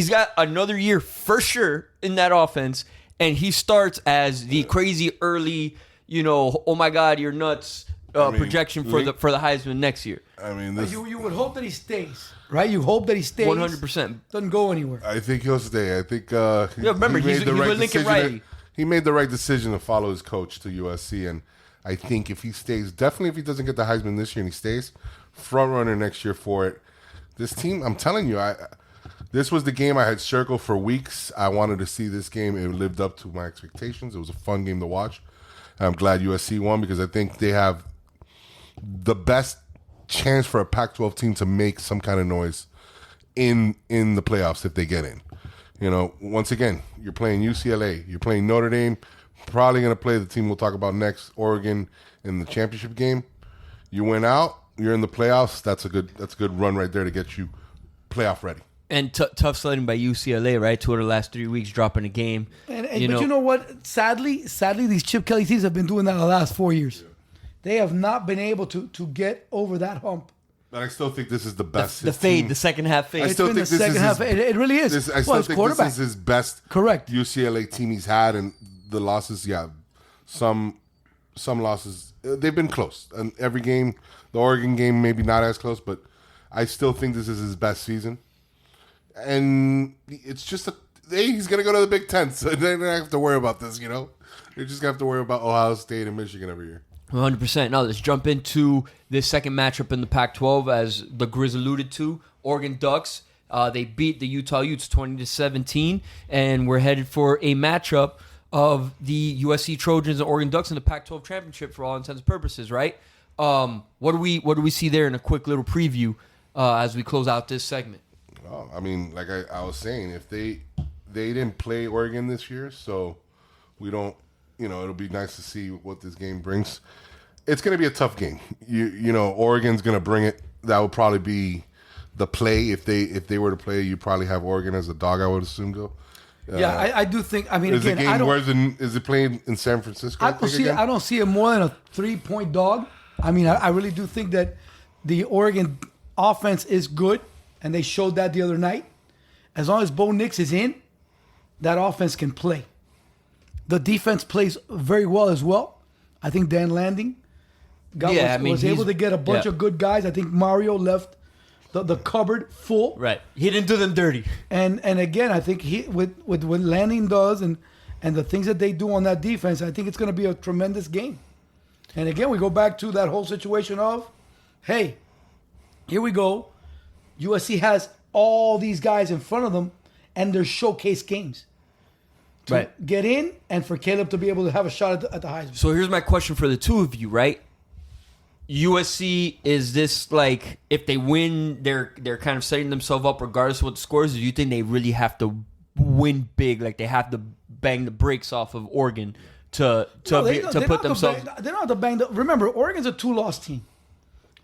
got another year for sure in that offense, and he starts as the crazy early, oh my God, you're nuts projection for the Heisman next year. I mean, this, you would hope that he stays, right? You hope that he stays. 100%. Doesn't go anywhere. I think he'll stay. I think remember, he's a Lincoln decision. righty. He made the right decision to follow his coach to USC, and I think if he stays, definitely if he doesn't get the Heisman this year and he stays, front runner next year for it. This team, I'm telling you, this was the game I had circled for weeks. I wanted to see this game. It lived up to my expectations. It was a fun game to watch. I'm glad USC won because I think they have the best chance for a Pac-12 team to make some kind of noise in the playoffs if they get in. Once again, you're playing UCLA, you're playing Notre Dame, probably going to play the team we'll talk about next, Oregon, in the championship game. You win out, you're in the playoffs. That's a good run right there to get you playoff ready. And tough sledding by UCLA, right? 2 of the last 3 weeks dropping a game. But you know what? Sadly, these Chip Kelly teams have been doing that the last 4 years. Yeah. They have not been able to get over that hump. But I still think this is the best. The fade, the second half fade. I still think this is half. It really is. I still think this is his best. Correct. UCLA team he's had, and the losses. Yeah, some losses. They've been close, and every game, the Oregon game, maybe not as close, but I still think this is his best season. And it's just he's gonna go to the Big Ten, so they don't have to worry about this. They're just gonna have to worry about Ohio State and Michigan every year. 100%. Now let's jump into this second matchup in the Pac-12, as the Grizz alluded to. Oregon Ducks. They beat the Utah Utes 20-17, and we're headed for a matchup of the USC Trojans and Oregon Ducks in the Pac-12 championship for all intents and purposes, right? What do we see there in a quick little preview as we close out this segment? Well, I mean, like I was saying, if they didn't play Oregon this year, so we don't. It'll be nice to see what this game brings. It's going to be a tough game. Oregon's going to bring it. That would probably be the play if they were to play. You probably have Oregon as a dog, I would assume, though. I do think. I mean, Is again, the game is it playing in San Francisco? I don't see it more than a 3-point dog. I mean, I really do think that the Oregon offense is good, and they showed that the other night. As long as Bo Nix is in, that offense can play. The defense plays very well as well. I think Dan Landing was able to get a bunch of good guys. I think Mario left the cupboard full. Right. He didn't do them dirty. And again, I think with what Landing does and the things that they do on that defense, I think it's going to be a tremendous game. And again, we go back to that whole situation of, hey, here we go. USC has all these guys in front of them, and they're showcase games. To get in and for Caleb to be able to have a shot at the Heisman. So here's my question for the two of you, right? USC, is this like, if they win, they're kind of setting themselves up regardless of what the score is? Or do you think they really have to win big, like they have to bang the brakes off of Oregon to put themselves? They don't have to bang. Remember, Oregon's a 2-loss team,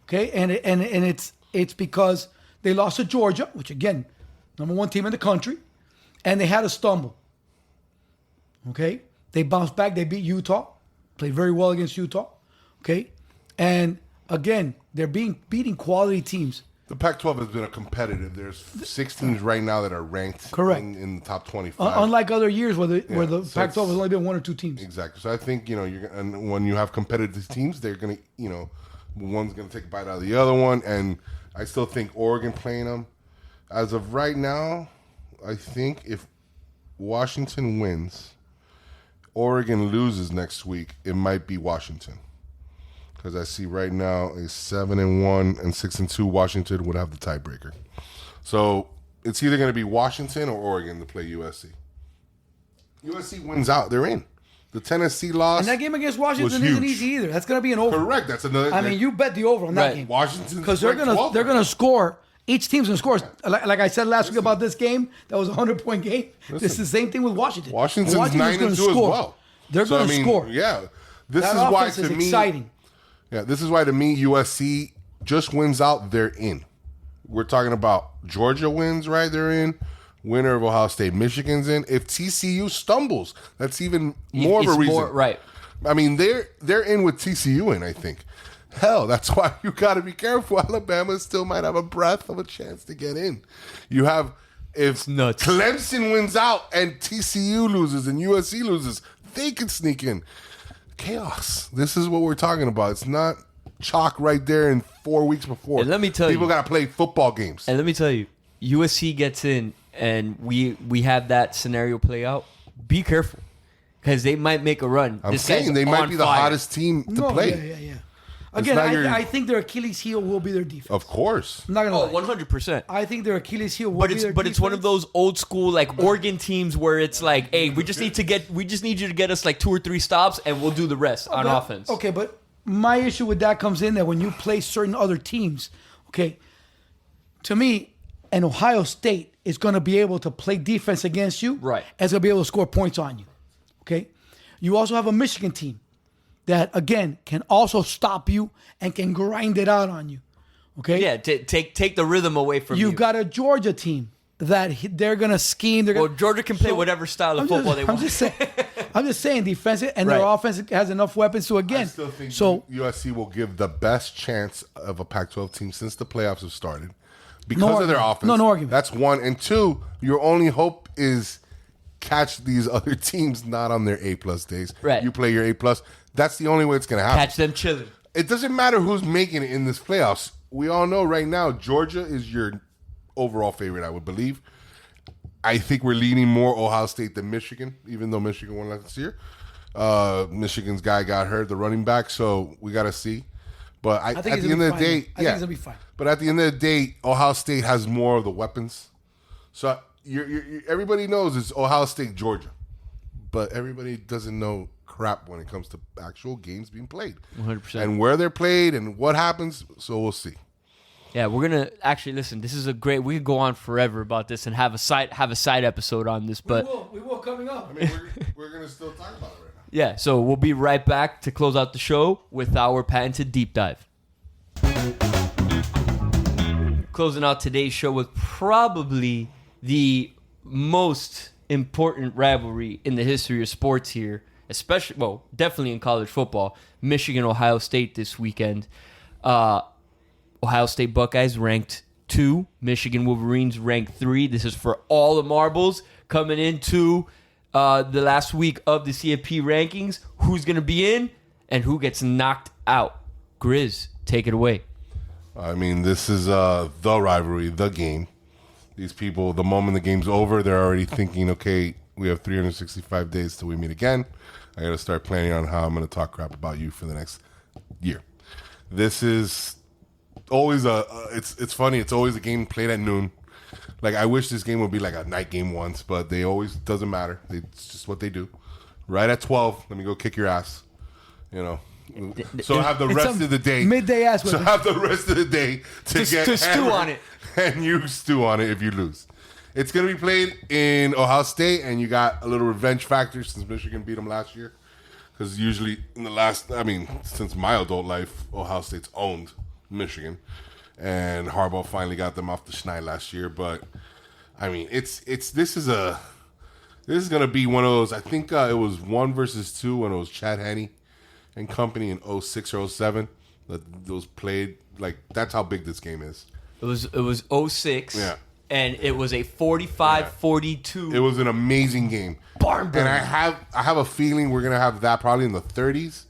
okay, and it's because they lost to Georgia, which again, number 1 team in the country, and they had a stumble. Okay, they bounced back. They beat Utah, played very well against Utah. Okay, and again, they're beating quality teams. The Pac-12 has been a competitive. There's 6 teams right now that are ranked in the top 25. Unlike other years where the Pac-12 has only been 1 or 2 teams. Exactly. So I think when you have competitive teams, they're gonna one's gonna take a bite out of the other one, and I still think Oregon playing them. As of right now, I think if Washington wins, Oregon loses next week, it might be Washington. Because I see right now a 7-1 and 6-2 Washington would have the tiebreaker. So it's either going to be Washington or Oregon to play USC. USC wins out, they're in. The Tennessee loss, and that game against Washington isn't easy either. That's going to be an over. Correct. That's another. I mean, you bet the over on that game. Washington, because they're gonna score. Each team's gonna score. Like I said last week about this game, that was a 100-point game. It's the same thing with Washington. Washington's 9-2 as well. They're going to score. Yeah, this that is why to me exciting. Yeah, this is why to me USC just wins out. They're in. We're talking about Georgia wins, right? They're in. Winner of Ohio State, Michigan's in. If TCU stumbles, that's even more of a reason. Right. I mean, they're in with TCU in, I think. Hell, that's why you got to be careful. Alabama still might have a breath of a chance to get in. You have, if Clemson wins out and TCU loses and USC loses, they could sneak in. Chaos. This is what we're talking about. It's not chalk right there in 4 weeks before. And let me tell you, people got to play football games. And let me tell you, USC gets in and we have that scenario play out. Be careful, because they might make a run. I'm saying they might be the hottest team to play. Yeah. Again, I think their Achilles heel will be their defense. Of course. I'm not gonna lie. 100%. I think their Achilles heel will be their defense. But it's one of those old school like Oregon teams where it's like, hey, we just need you to get us like 2 or 3 stops and we'll do the rest on offense. Okay, but my issue with that comes in that when you play certain other teams, okay, to me, an Ohio State is going to be able to play defense against you. Right. And it's going to be able to score points on you. Okay? You also have a Michigan team that, again, can also stop you and can grind it out on you. Okay? Yeah, take the rhythm away from you. You've got a Georgia team that they're going to scheme. Georgia can play whatever style of football they want. I'm just saying defensive, and their offense has enough weapons to, again. I still think USC will give the best chance of a Pac-12 team since the playoffs have started because of their offense. No argument. That's one. And two, your only hope is catch these other teams not on their A-plus days. Right. You play your A-plus. That's the only way it's going to happen. Catch them chilling. It doesn't matter who's making it in this playoffs. We all know right now Georgia is your overall favorite, I would believe. I think we're leaning more Ohio State than Michigan, even though Michigan won last year. Michigan's guy got hurt, the running back, so we got to see. But at the end of the day, I think it's going to be fine. But at the end of the day, Ohio State has more of the weapons. So everybody knows it's Ohio State, Georgia. But everybody doesn't know crap when it comes to actual games being played. 100%. And where they're played and what happens, so we'll see. Yeah, we're gonna actually listen. This is a great. We could go on forever about this and have a side episode on this. But we will coming up. I mean, we're gonna still talk about it right now. Yeah, so we'll be right back to close out the show with our patented deep dive. Closing out today's show with probably the most important rivalry in the history of sports here, especially, well, definitely in college football. Michigan, Ohio State this weekend. Ohio State Buckeyes ranked 2. Michigan Wolverines ranked 3. This is for all the marbles coming into the last week of the CFP rankings. Who's going to be in and who gets knocked out? Grizz, take it away. I mean, this is the rivalry, the game. These people, the moment the game's over, they're already thinking, okay, we have 365 days till we meet again. I got to start planning on how I'm going to talk crap about you for the next year. This is always it's funny. It's always a game played at noon. Like, I wish this game would be like a night game once, but they always, doesn't matter. It's just what they do. Right at 12, let me go kick your ass. You know. So I have the rest of the day. Midday ass. So I have the rest of the day to stew on it. And you stew on it if you lose. It's going to be played in Ohio State, and you got a little revenge factor since Michigan beat them last year. Because usually in since my adult life, Ohio State's owned Michigan. And Harbaugh finally got them off the schneid last year. But, I mean, this is going to be one of those, I think it was 1 versus 2 when it was Chad Henne and company in 06 or 07 that those played. Like, that's how big this game is. It was 06. Yeah. And it was a 45-42. It was an amazing game. Barn burner. And I have a feeling we're going to have that probably in the 30s.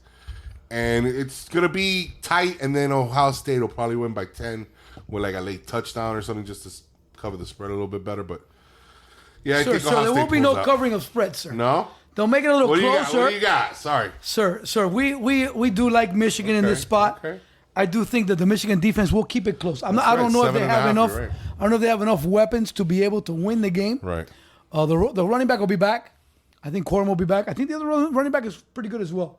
And it's going to be tight, and then Ohio State will probably win by 10 with like a late touchdown or something just to cover the spread a little bit better. But, yeah, I think Ohio State there won't be no out. covering of spread, sir. No? They'll make it a little What closer. do you got? Sorry. Sir, we do like Michigan in this spot. Okay. I do think that the Michigan defense will keep it close. I don't know if they have enough. Right. I don't know if they have enough weapons to be able to win the game. Right. The running back will be back. I think Corum will be back. I think the other running back is pretty good as well.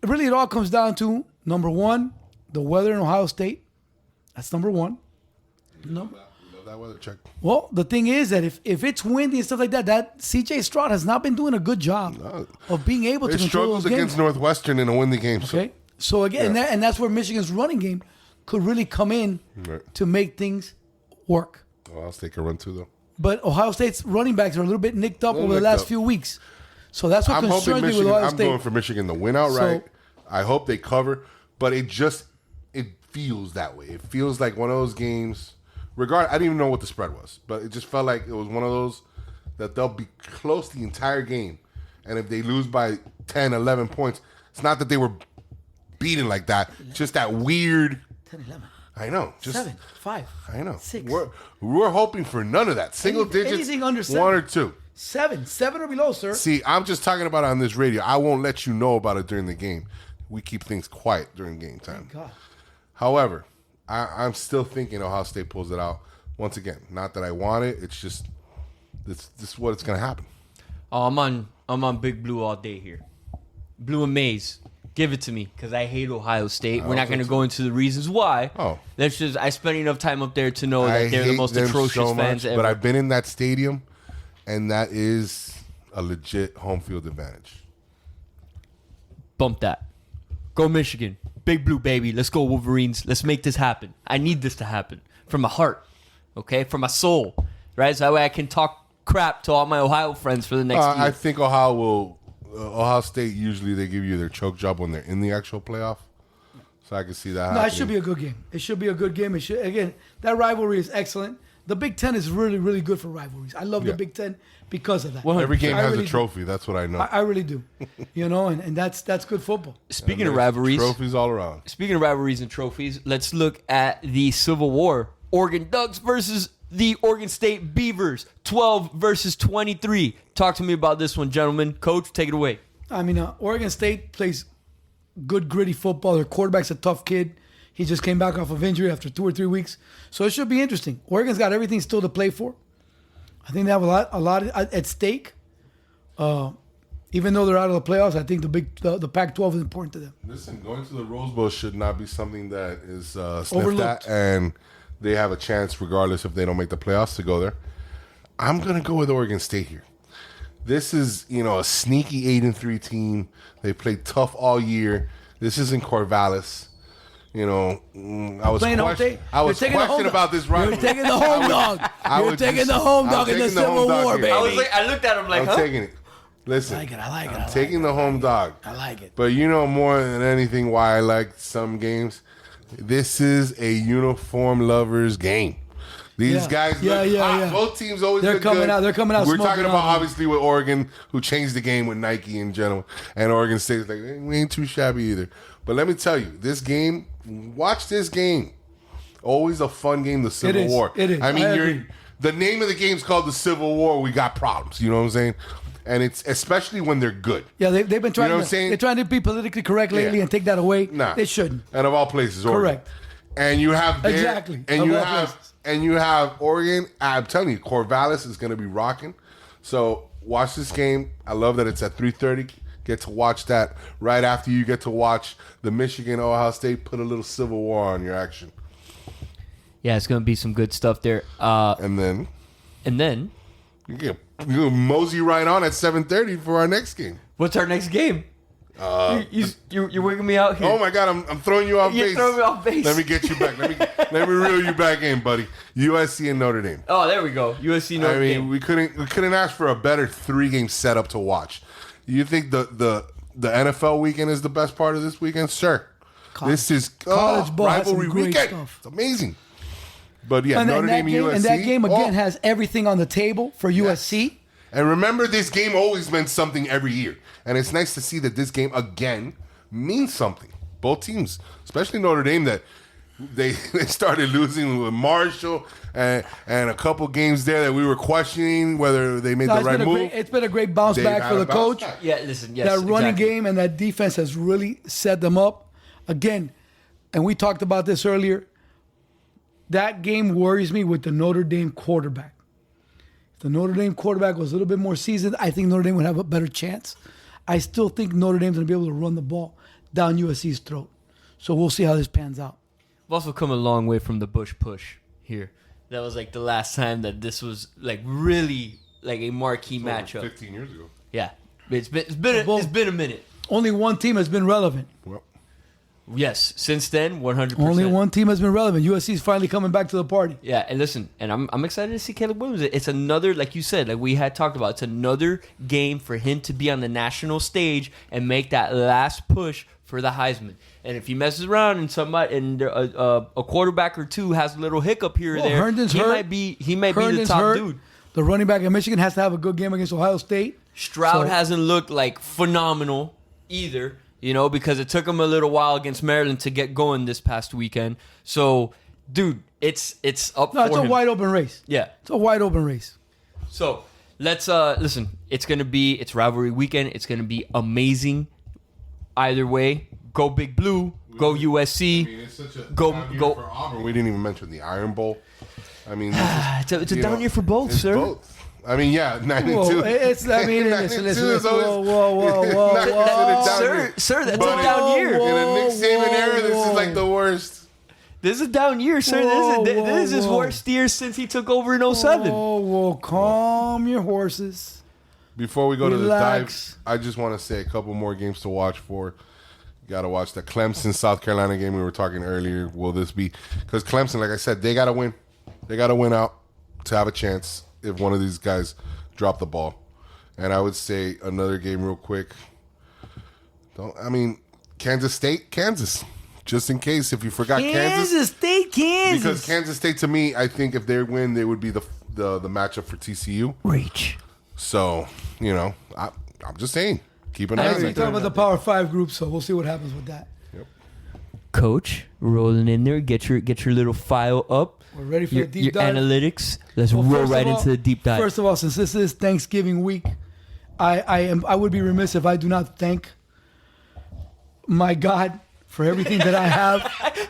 Really, it all comes down to, number one, the weather in Ohio State. That's number one. Love that weather check. Well, the thing is that if it's windy and stuff like that, that C.J. Stroud has not been doing a good job of being able to They control those struggled against games. Northwestern in a win the game. Okay, so again, and that's where Michigan's running game could really come in to make things work. Ohio State can run too, though. But Ohio State's running backs are a little bit nicked up over the last few weeks. So that's what concerns me with Ohio State. I'm going for Michigan to win outright. I hope they cover, but it feels that way. It feels like one of those games. I didn't even know what the spread was, but it just felt like it was one of those that they'll be close the entire game. And if they lose by 10, 11 points, it's not that they were beaten like that. It's just that weird. 10, 11. I know. Just 7, 5. I know. 6. We're hoping for none of that. Single digits, anything under 7. 1 or 2. 7 or below, sir. See, I'm just talking about it on this radio. I won't let you know about it during the game. We keep things quiet during game time. Thank God. However, I'm still thinking Ohio State pulls it out. Once again, not that I want it. It's just this is what it's going to happen. Oh, I'm on Big Blue all day here. Blue and maize. Give it to me, because I hate Ohio State. We're not going to go into the reasons why. Oh. That's just, I spent enough time up there to know that they're the most atrocious fans ever. But I've been in that stadium, and that is a legit home field advantage. Bump that. Go Michigan. Big Blue, baby. Let's go Wolverines. Let's make this happen. I need this to happen. From my heart. Okay? From my soul. Right? So that way I can talk crap to all my Ohio friends for the next year. I think Ohio State, usually they give you their choke job when they're in the actual playoff. So I can see that happening. No, it should be a good game. It should be a good game. Again, that rivalry is excellent. The Big Ten is really, really good for rivalries. I love the Big Ten because of that. Well, every game has really a trophy. That's what I know. I really do. And that's good football. Speaking of rivalries. Trophies all around. Speaking of rivalries and trophies, let's look at the Civil War. Oregon Ducks versus the Oregon State Beavers. 12 versus 23. Talk to me about this one, gentlemen. Coach, take it away. I mean, Oregon State plays good, gritty football. Their quarterback's a tough kid. He just came back off of injury after 2 or 3 weeks. So it should be interesting. Oregon's got everything still to play for. I think they have a lot at stake. Even though they're out of the playoffs, I think the Pac-12 is important to them. Listen, going to the Rose Bowl should not be something that is sniffed overlooked. at, and they have a chance, regardless if they don't make the playoffs, to go there. I'm going to go with Oregon State here. This is, a sneaky 8-3 team. They played tough all year. This is in Corvallis. You know, I was questioning about this rivalry. You're taking the home dog. You're taking the home dog in the Civil War, baby. I looked at him like, I'm taking it. Listen, I like it. I'm taking the home dog. I like it. But you know more than anything why I like some games. This is a uniform lovers game. These guys look hot. Both teams always look good. They're coming out. We're talking about obviously with Oregon, who changed the game with Nike in general, and Oregon State's like, we ain't too shabby either. But let me tell you, this game, watch this game. Always a fun game, the Civil War. It is. I mean, the name of the game's called the Civil War. We got problems. You know what I'm saying? And it's especially when they're good. Yeah, they've been trying. You know what I'm saying? They're trying to be politically correct lately and take that away. Nah, they shouldn't. And of all places, Oregon. Correct. And you have exactly. And you have Oregon. I'm telling you, Corvallis is going to be rocking. So watch this game. I love that it's at 3:30. Get to watch that right after you get to watch the Michigan Ohio State put a little Civil War on your action. Yeah, it's going to be some good stuff there. And then you mosey right on at 7:30 for our next game. What's our next game? You're wigging me out here. Oh my God, I'm throwing you off base. You're throwing me off base. Let me get you back. Let me reel you back in, buddy. USC and Notre Dame. Oh, there we go. USC Notre Dame. We couldn't ask for a better 3-game setup to watch. You think the NFL weekend is the best part of this weekend, sir? This is college ball rivalry weekend. Stuff. It's amazing. But yeah, and Notre Dame and USC. And that game again has everything on the table for USC. Yes. And remember, this game always meant something every year. And it's nice to see that this game, again, means something. Both teams, especially Notre Dame, that they started losing with Marshall and a couple games there that we were questioning whether they made the right move. It's been a great bounce back for the coach. Yeah, listen, yes, that running game and that defense has really set them up. Again, and we talked about this earlier, that game worries me with the Notre Dame quarterback. If the Notre Dame quarterback was a little bit more seasoned, I think Notre Dame would have a better chance. I still think Notre Dame's going to be able to run the ball down USC's throat. So we'll see how this pans out. We've also come a long way from the Bush push here. That was like the last time that this was like really like a marquee matchup. 15 years ago. Yeah. It's been a minute. Only one team has been relevant. Well, yes, since then, 100%. Only one team has been relevant. USC's finally coming back to the party. Yeah, and listen, and I'm excited to see Caleb Williams. It's another, like you said, like we had talked about, it's another game for him to be on the national stage and make that last push for the Heisman. And if he messes around and a quarterback or two has a little hiccup here or there, Herndon's he hurt. might be the top dude. The running back in Michigan has to have a good game against Ohio State. Stroud hasn't looked like phenomenal either. You know, because it took him a little while against Maryland to get going this past weekend. So, dude, it's up for him. It's a wide open race. Yeah. It's a wide open race. So, let's listen, it's rivalry weekend. It's going to be amazing either way. Go Big Blue, go USC. I mean, it's such a down year for Auburn. We didn't even mention the Iron Bowl. I mean, it's a down year for both, sir. Both. I mean, yeah, 9-2. Listen. Whoa. Sir, that's a down year. In a Nick Saban era, this is like the worst. This is a down year, sir. This is his worst year since he took over in 07. Whoa, calm your horses. Before we go to the dive, I just want to say a couple more games to watch for. You got to watch the Clemson, South Carolina game we were talking earlier. Will this be? Because Clemson, like I said, they got to win. They got to win out to have a chance if one of these guys drop the ball. And I would say another game real quick. Kansas State, Kansas. Just in case, if you forgot Kansas State. Because Kansas State, to me, I think if they win, they would be the matchup for TCU. Reach. So, I'm just saying. Keep an eye on it. We're talking about the Power 5 group, so we'll see what happens with that. Yep. Coach, rolling in there. Get your little file up. We're ready for the deep your dive. Analytics. Let's roll right into the deep dive. First of all, since this is Thanksgiving week, I would be remiss if I do not thank my God for everything that I have.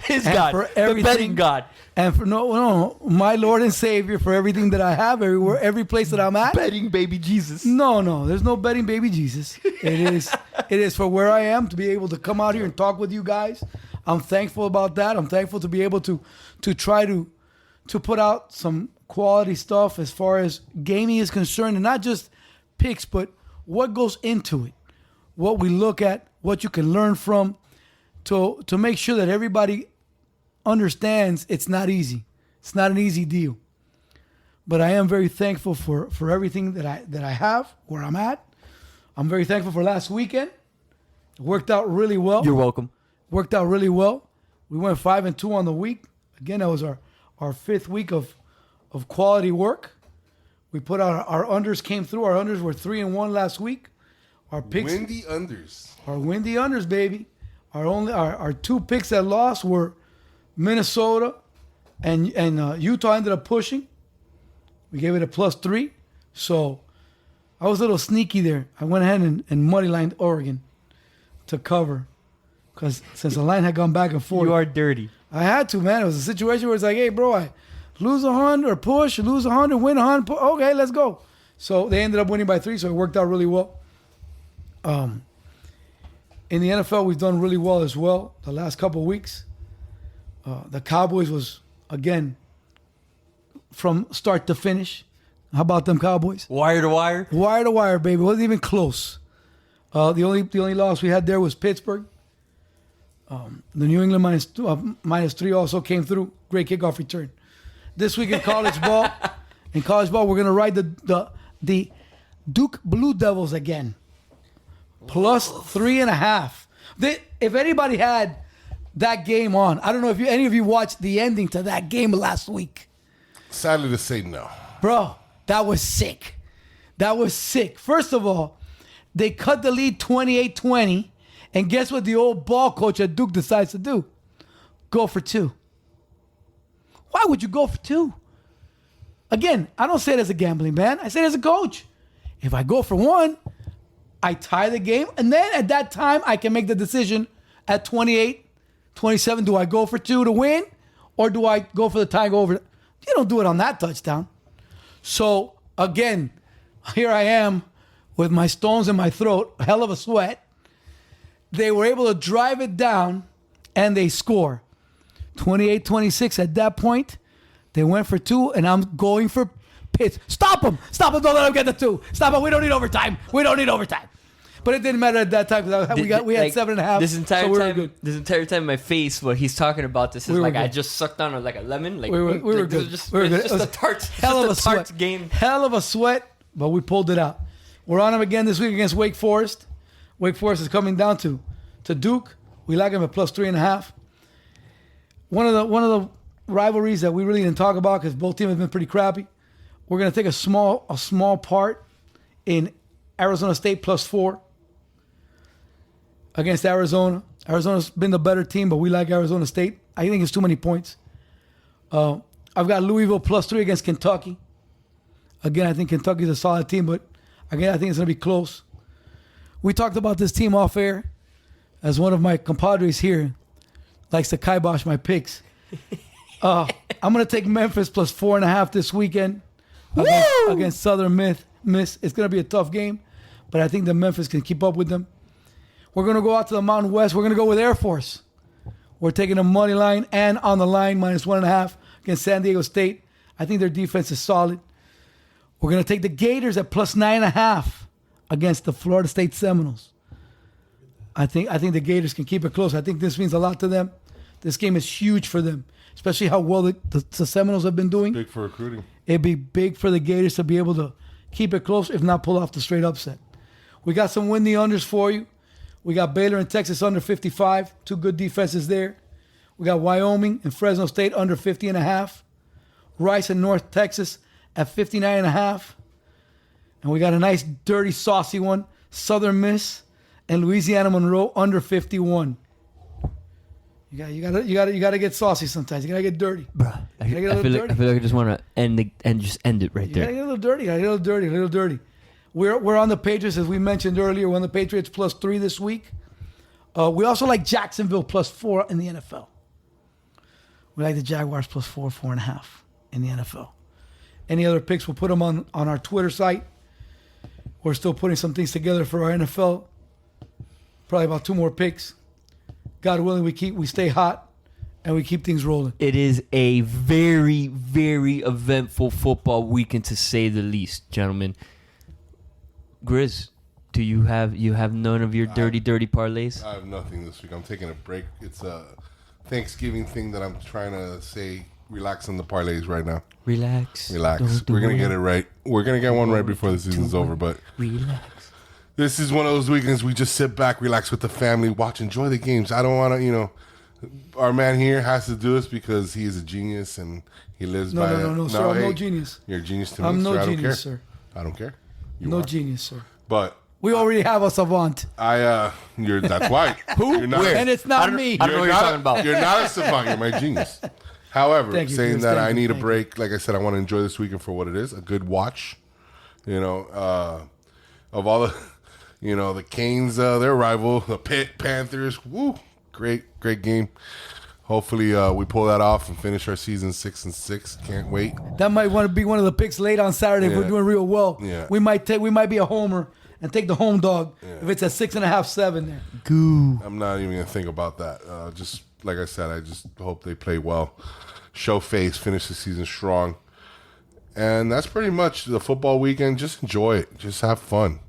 His God, for everything, the betting God, and for my Lord and Savior for everything that I have everywhere, every place that I'm at. Betting baby Jesus. No, there's no betting baby Jesus. It is for where I am to be able to come out here and talk with you guys. I'm thankful about that. I'm thankful to be able to try to put out some quality stuff as far as gaming is concerned, and not just picks, but what goes into it, what we look at, what you can learn from. to make sure that everybody understands it's not easy. It's not an easy deal. But I am very thankful for everything that I have, where I'm at. I'm very thankful for last weekend. It worked out really well. You're welcome. Worked out really well. We went 5-2 on the week. Again, that was our fifth week of quality work. We put out our unders came through. Our unders were 3-1 last week. Our picks, Windy unders. our windy unders, baby. Our two picks that lost were Minnesota and Utah ended up pushing. We gave it a +3. So I was a little sneaky there. I went ahead and moneylined Oregon to cover. Because since the line had gone back and forth. You are dirty. I had to, man. It was a situation where it's like, hey, bro, I lose 100 or push, lose 100, win 100. Okay, let's go. So they ended up winning by 3, so it worked out really well. In the NFL, we've done really well as well the last couple of weeks. The Cowboys was, again, from start to finish. How about them Cowboys? Wire to wire? Wire to wire, baby. It wasn't even close. The only loss we had there was Pittsburgh. The New England -3 also came through. Great kickoff return. This week in college ball, we're gonna ride the Duke Blue Devils again. +3.5. If anybody had that game on, I don't know if any of you watched the ending to that game last week. Sadly to say, no. Bro, that was sick. That was sick. First of all, they cut the lead 28-20. And guess what the old ball coach at Duke decides to do? Go for 2. Why would you go for 2? Again, I don't say it as a gambling man. I say it as a coach. If I go for 1, I tie the game. And then at that time, I can make the decision at 28-27. Do I go for 2 to win? Or do I go for the tie and go over? You don't do it on that touchdown. So, again, here I am with my stones in my throat. A hell of a sweat. They were able to drive it down, and they score. 28-26 at that point. They went for 2, and I'm going for Pitts. Stop them. Stop them. Don't let them get the 2. Stop them. We don't need overtime. But it didn't matter at that time because we had 7.5. This entire so we time, were good. this entire time, my face while he's talking about this is We were like I good. just sucked on like a lemon. Like We were like, good. Just, We were good. It's It was just a tart, hell of a sweat game. Hell of a sweat, but we pulled it out. We're on them again this week against Wake Forest. Wake Forest is coming down to Duke. We like them at +3.5. One of the rivalries that we really didn't talk about because both teams have been pretty crappy. We're gonna take a small part in Arizona State +4 against Arizona. Arizona's been the better team, but we like Arizona State. I think it's too many points. I've got Louisville +3 against Kentucky. Again, I think Kentucky's a solid team, but again, I think it's gonna be close. We talked about this team off air. As one of my compadres here likes to kibosh my picks. I'm going to take Memphis +4.5 this weekend against Southern Miss. It's going to be a tough game, but I think that Memphis can keep up with them. We're going to go out to the Mountain West. We're going to go with Air Force. We're taking a money line and on the line -1.5 against San Diego State. I think their defense is solid. We're going to take the Gators at +9.5 against the Florida State Seminoles. I think the Gators can keep it close. I think this means a lot to them. This game is huge for them, especially how well the Seminoles have been doing. Big for recruiting. It'd be big for the Gators to be able to keep it close, if not pull off the straight upset. We got some windy unders for you. We got Baylor and Texas under 55. 2 good defenses there. We got Wyoming and Fresno State under 50.5. Rice and North Texas at 59.5. And we got a nice, dirty, saucy one. Southern Miss and Louisiana Monroe under 51. You gotta get saucy sometimes. You gotta get dirty. Bruh, I feel like I just want to end it right You there. gotta get a little dirty. We're on the Patriots, as we mentioned earlier. We're on the Patriots +3 this week. We also like Jacksonville +4 in the NFL. We like the Jaguars +4, 4.5 in the NFL. Any other picks, we'll put them on our Twitter site. We're still putting some things together for our NFL. Probably about 2 more picks. God willing, we stay hot and we keep things rolling. It is a very, very eventful football weekend, to say the least, gentlemen. Grizz, Do you have none of your dirty parlays? I have nothing this week. I'm taking a break. It's a Thanksgiving thing that I'm trying to say. Relax on the parlays right now. Relax. We're gonna get it right. We're gonna get one right before the season's over. But relax. This is one of those weekends we just sit back, relax with the family, watch, enjoy the games. I don't want to, our man here has to do this because he is a genius and he lives by it. No, sir. I'm no genius. You're a genius to me. I'm no sir. genius, sir. I don't care. No genius, sir. But we already have a savant. That's why. Who? And it's not me. I don't know what you're talking about. You're not a savant. You're my genius. However, Thank you, saying Chris. that Thank I you. need a Thank break. Like I said, I want to enjoy this weekend for what it is. A good watch. Of all the, the Canes, their rival, the Panthers. Woo. Great game. Hopefully we pull that off and finish our season 6-6. Can't wait. That might want to be one of the picks late on Saturday if we're doing real well. Yeah. We might be a homer and take the home dog if it's at 6.5, 7 there. Goo. I'm not even going to think about that. Just like I said, I just hope they play well. Show face, finish the season strong. And that's pretty much the football weekend. Just enjoy it. Just have fun.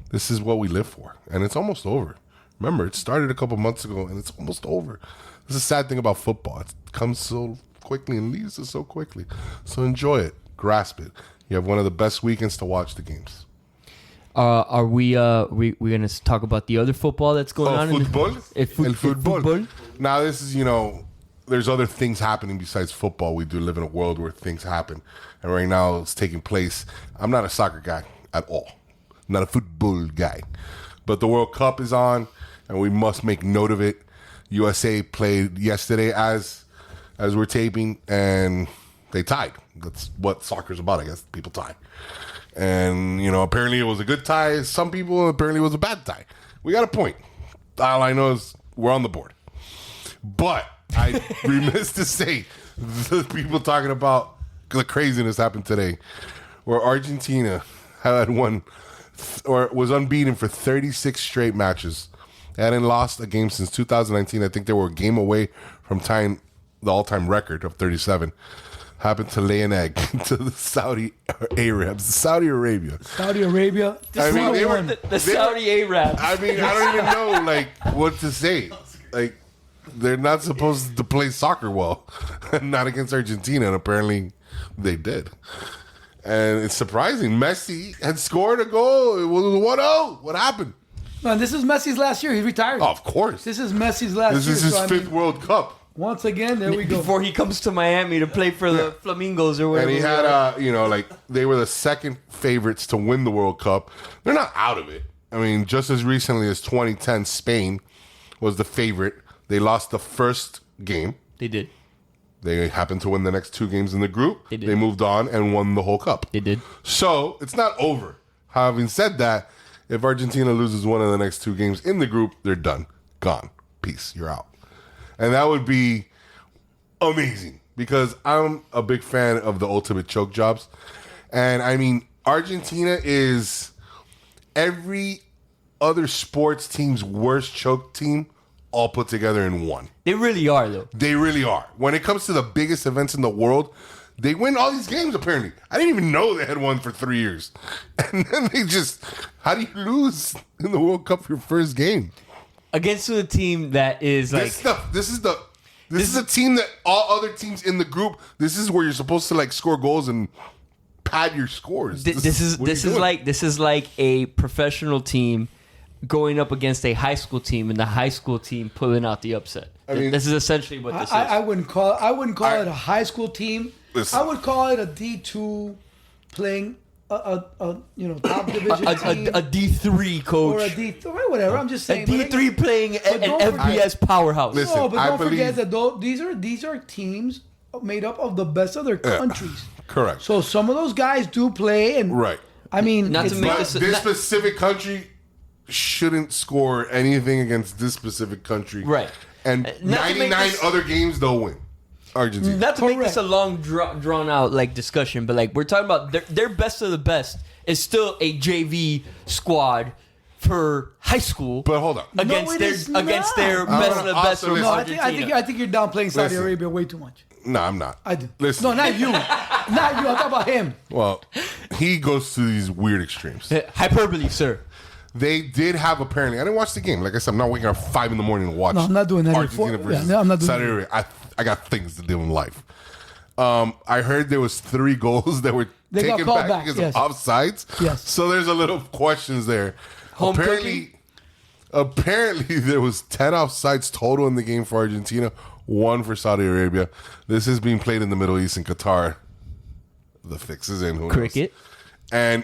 This is what we live for. And it's almost over. Remember, it started a couple months ago and it's almost over. This is a sad thing about football. It comes so quickly and leaves us so quickly. So enjoy it. Grasp it. You have one of the best weekends to watch the games. Are we gonna talk about the other football that's going on? Football? El football. Now this is, there's other things happening besides football. We do live in a world where things happen. And right now it's taking place. I'm not a soccer guy at all. I'm not a football guy. But the World Cup is on and we must make note of it. USA played yesterday as we're taping and they tied. That's what soccer's about, I guess. People tie. And, apparently it was a good tie. Some people, apparently it was a bad tie. We got a point. All I know is we're on the board. But I remiss to say the people talking about the craziness happened today where Argentina had won or was unbeaten for 36 straight matches. They hadn't lost a game since 2019. I think they were a game away from tying the all-time record of 37. Happened to lay an egg to the Saudi Arabs. Saudi Arabia. Saudi Arabia. I mean, they were The Saudi Arabs. I mean, I don't even know what to say. They're not supposed to play soccer well, not against Argentina, and apparently they did. And it's surprising. Messi had scored a goal. It was 1-0. What happened? Man, this is Messi's last year. He's retired. Oh, of course. This is Messi's last year. This is his fifth World Cup. Once again, there we go. Before he comes to Miami to play for the Flamingos or whatever. And he had, they were the second favorites to win the World Cup. They're not out of it. I mean, just as recently as 2010, Spain was the favorite. They lost the first game. They did. They happened to win the next two games in the group. They did. They moved on and won the whole cup. They did. So it's not over. Having said that, if Argentina loses one of the next two games in the group, they're done. Gone. Peace. You're out. And that would be amazing because I'm a big fan of the ultimate choke jobs. And I mean, Argentina is every other sports team's worst choke team all put together in one. They really are, though. They really are. When it comes to the biggest events in the world, they win all these games, apparently. I didn't even know they had won for 3 years. And then how do you lose in the World Cup your first game? Against a team that is like... This is a team that all other teams in the group, this is where you're supposed to score goals and pad your scores. This is like a professional team going up against a high school team and the high school team pulling out the upset. I mean, this is essentially what this is. I wouldn't call it a high school team. Listen. I would call it a D2 playing a top division team. A D3 coach. Or a D3, whatever. I'm just saying. A D3 playing an FBS powerhouse. Listen, No, but don't forget that these are teams made up of the best of their countries. Correct. So some of those guys do play, and Right. I mean, Not to make But this specific country shouldn't score anything against this specific country. Right. And Not to make 99 this- other games they'll win. Argentina. Not to make Correct. this a long drawn out discussion, but we're talking about their best of the best is still a JV squad for high school. But hold on. against their is not. best of the best Also from listen. no, Argentina. I think you're downplaying Saudi Listen. Arabia way too much. No, I'm not. I do. Listen. No, not you. Not you. I'm talking about him. Well, he goes to these weird extremes. Hyperbole, sir. They did have apparently. I didn't watch the game. Like I said, I'm not waking up 5 a.m. to watch. No, I'm not doing that. Argentina versus I'm not doing Saudi that. Arabia. I got things to do in life. I heard there was 3 goals that were taken back because of offsides. Yes. So there's a little questions there. Apparently, there was 10 offsides total in the game for Argentina, 1 for Saudi Arabia. This is being played in the Middle East in Qatar. The fix is in. Who Cricket. knows? And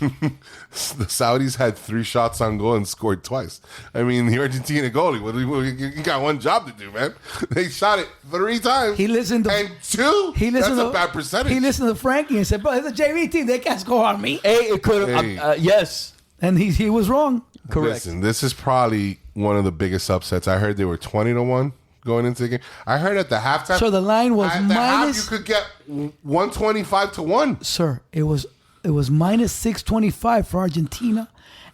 the Saudis had 3 shots on goal and scored twice. I mean, the Argentina goalie, you got one job to do, man. They shot it 3 times. He listened to, and 2. That's a bad percentage. He listened to Frankie and said, "Bro, it's a JV team. They can't score on me." Hey, it could have. Yes. And he was wrong. Correct. Listen, this is probably one of the biggest upsets. I heard they were 20-1 going into the game. I heard at the halftime. So the line was at minus. The half, you could get 125-1. Sir, it was minus 625 for Argentina,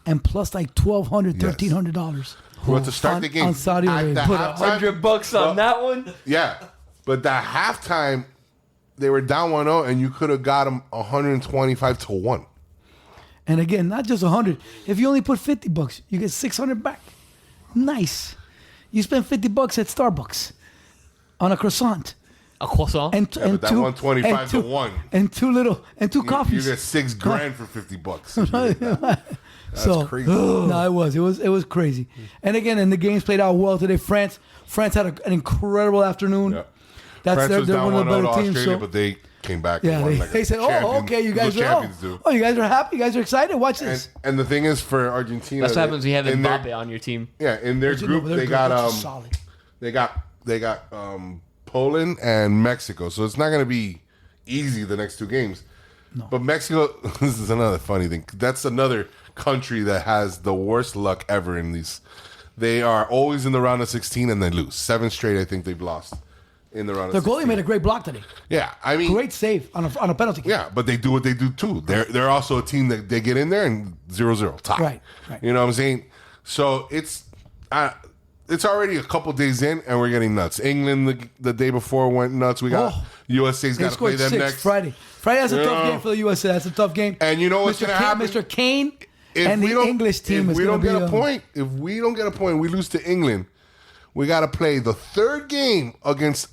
and plus like $1,200, $1,300. Well, to start the game on Saudi Arabia. Put $100 on that one. Yeah, but the halftime they were down 1-0, and you could have got them 125-1. And again, not just 100. If you only put $50, you get 600 back. Nice. You spend $50 at Starbucks on a croissant. A croissant. And but that 125-1. And two coffees. You get $6,000 for $50. That's crazy. No, it was crazy. And again, and the games played out well today. France had an incredible afternoon. Yeah. That's France was they're down one of the 1-0 better to teams. Australia, but they came back. Yeah, and won they said, "Oh, okay, you guys are you guys are happy, you guys are excited. Watch this." And the thing is, for Argentina, that's what happens when you have in Mbappe on your team. Yeah, in their group, they got Poland and Mexico, so it's not going to be easy the next 2 games. No. But Mexico, this is another funny thing. That's another country that has the worst luck ever in these. They are always in the round of 16 and they lose 7 straight. I think they've lost in the round. Their of 16. goalie made a great block today. Yeah, I mean, Great save on a penalty kick. yeah, but they do what they do too. They're also a team that they get in there and 0-0 tie. Right. You know what I'm saying? So it's already a couple days in and we're getting nuts. England the day before went nuts. We got USA's got to play them next Friday. Friday has a tough game for the USA. That's a tough game. And you know what's going to happen? Mr. Kane and the English team is going to be. If we don't get a point, we lose to England. We got to play the 3rd game against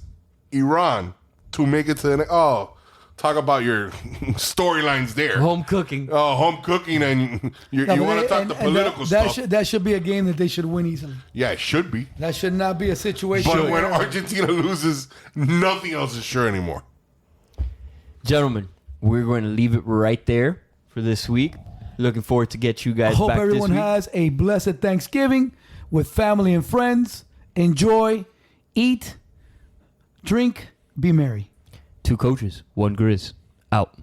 Iran to make it to the next. Oh, talk about your storylines there. Home cooking. Oh, home cooking, and you want to talk the political stuff. That should be a game that they should win easily. Yeah, it should be. That should not be a situation. But when Argentina loses, nothing else is sure anymore. Gentlemen, we're going to leave it right there for this week. Looking forward to get you guys I hope back everyone this week. has a blessed Thanksgiving with family and friends. Enjoy, eat, drink, be merry. 2 coaches, 1 Grizz. Out.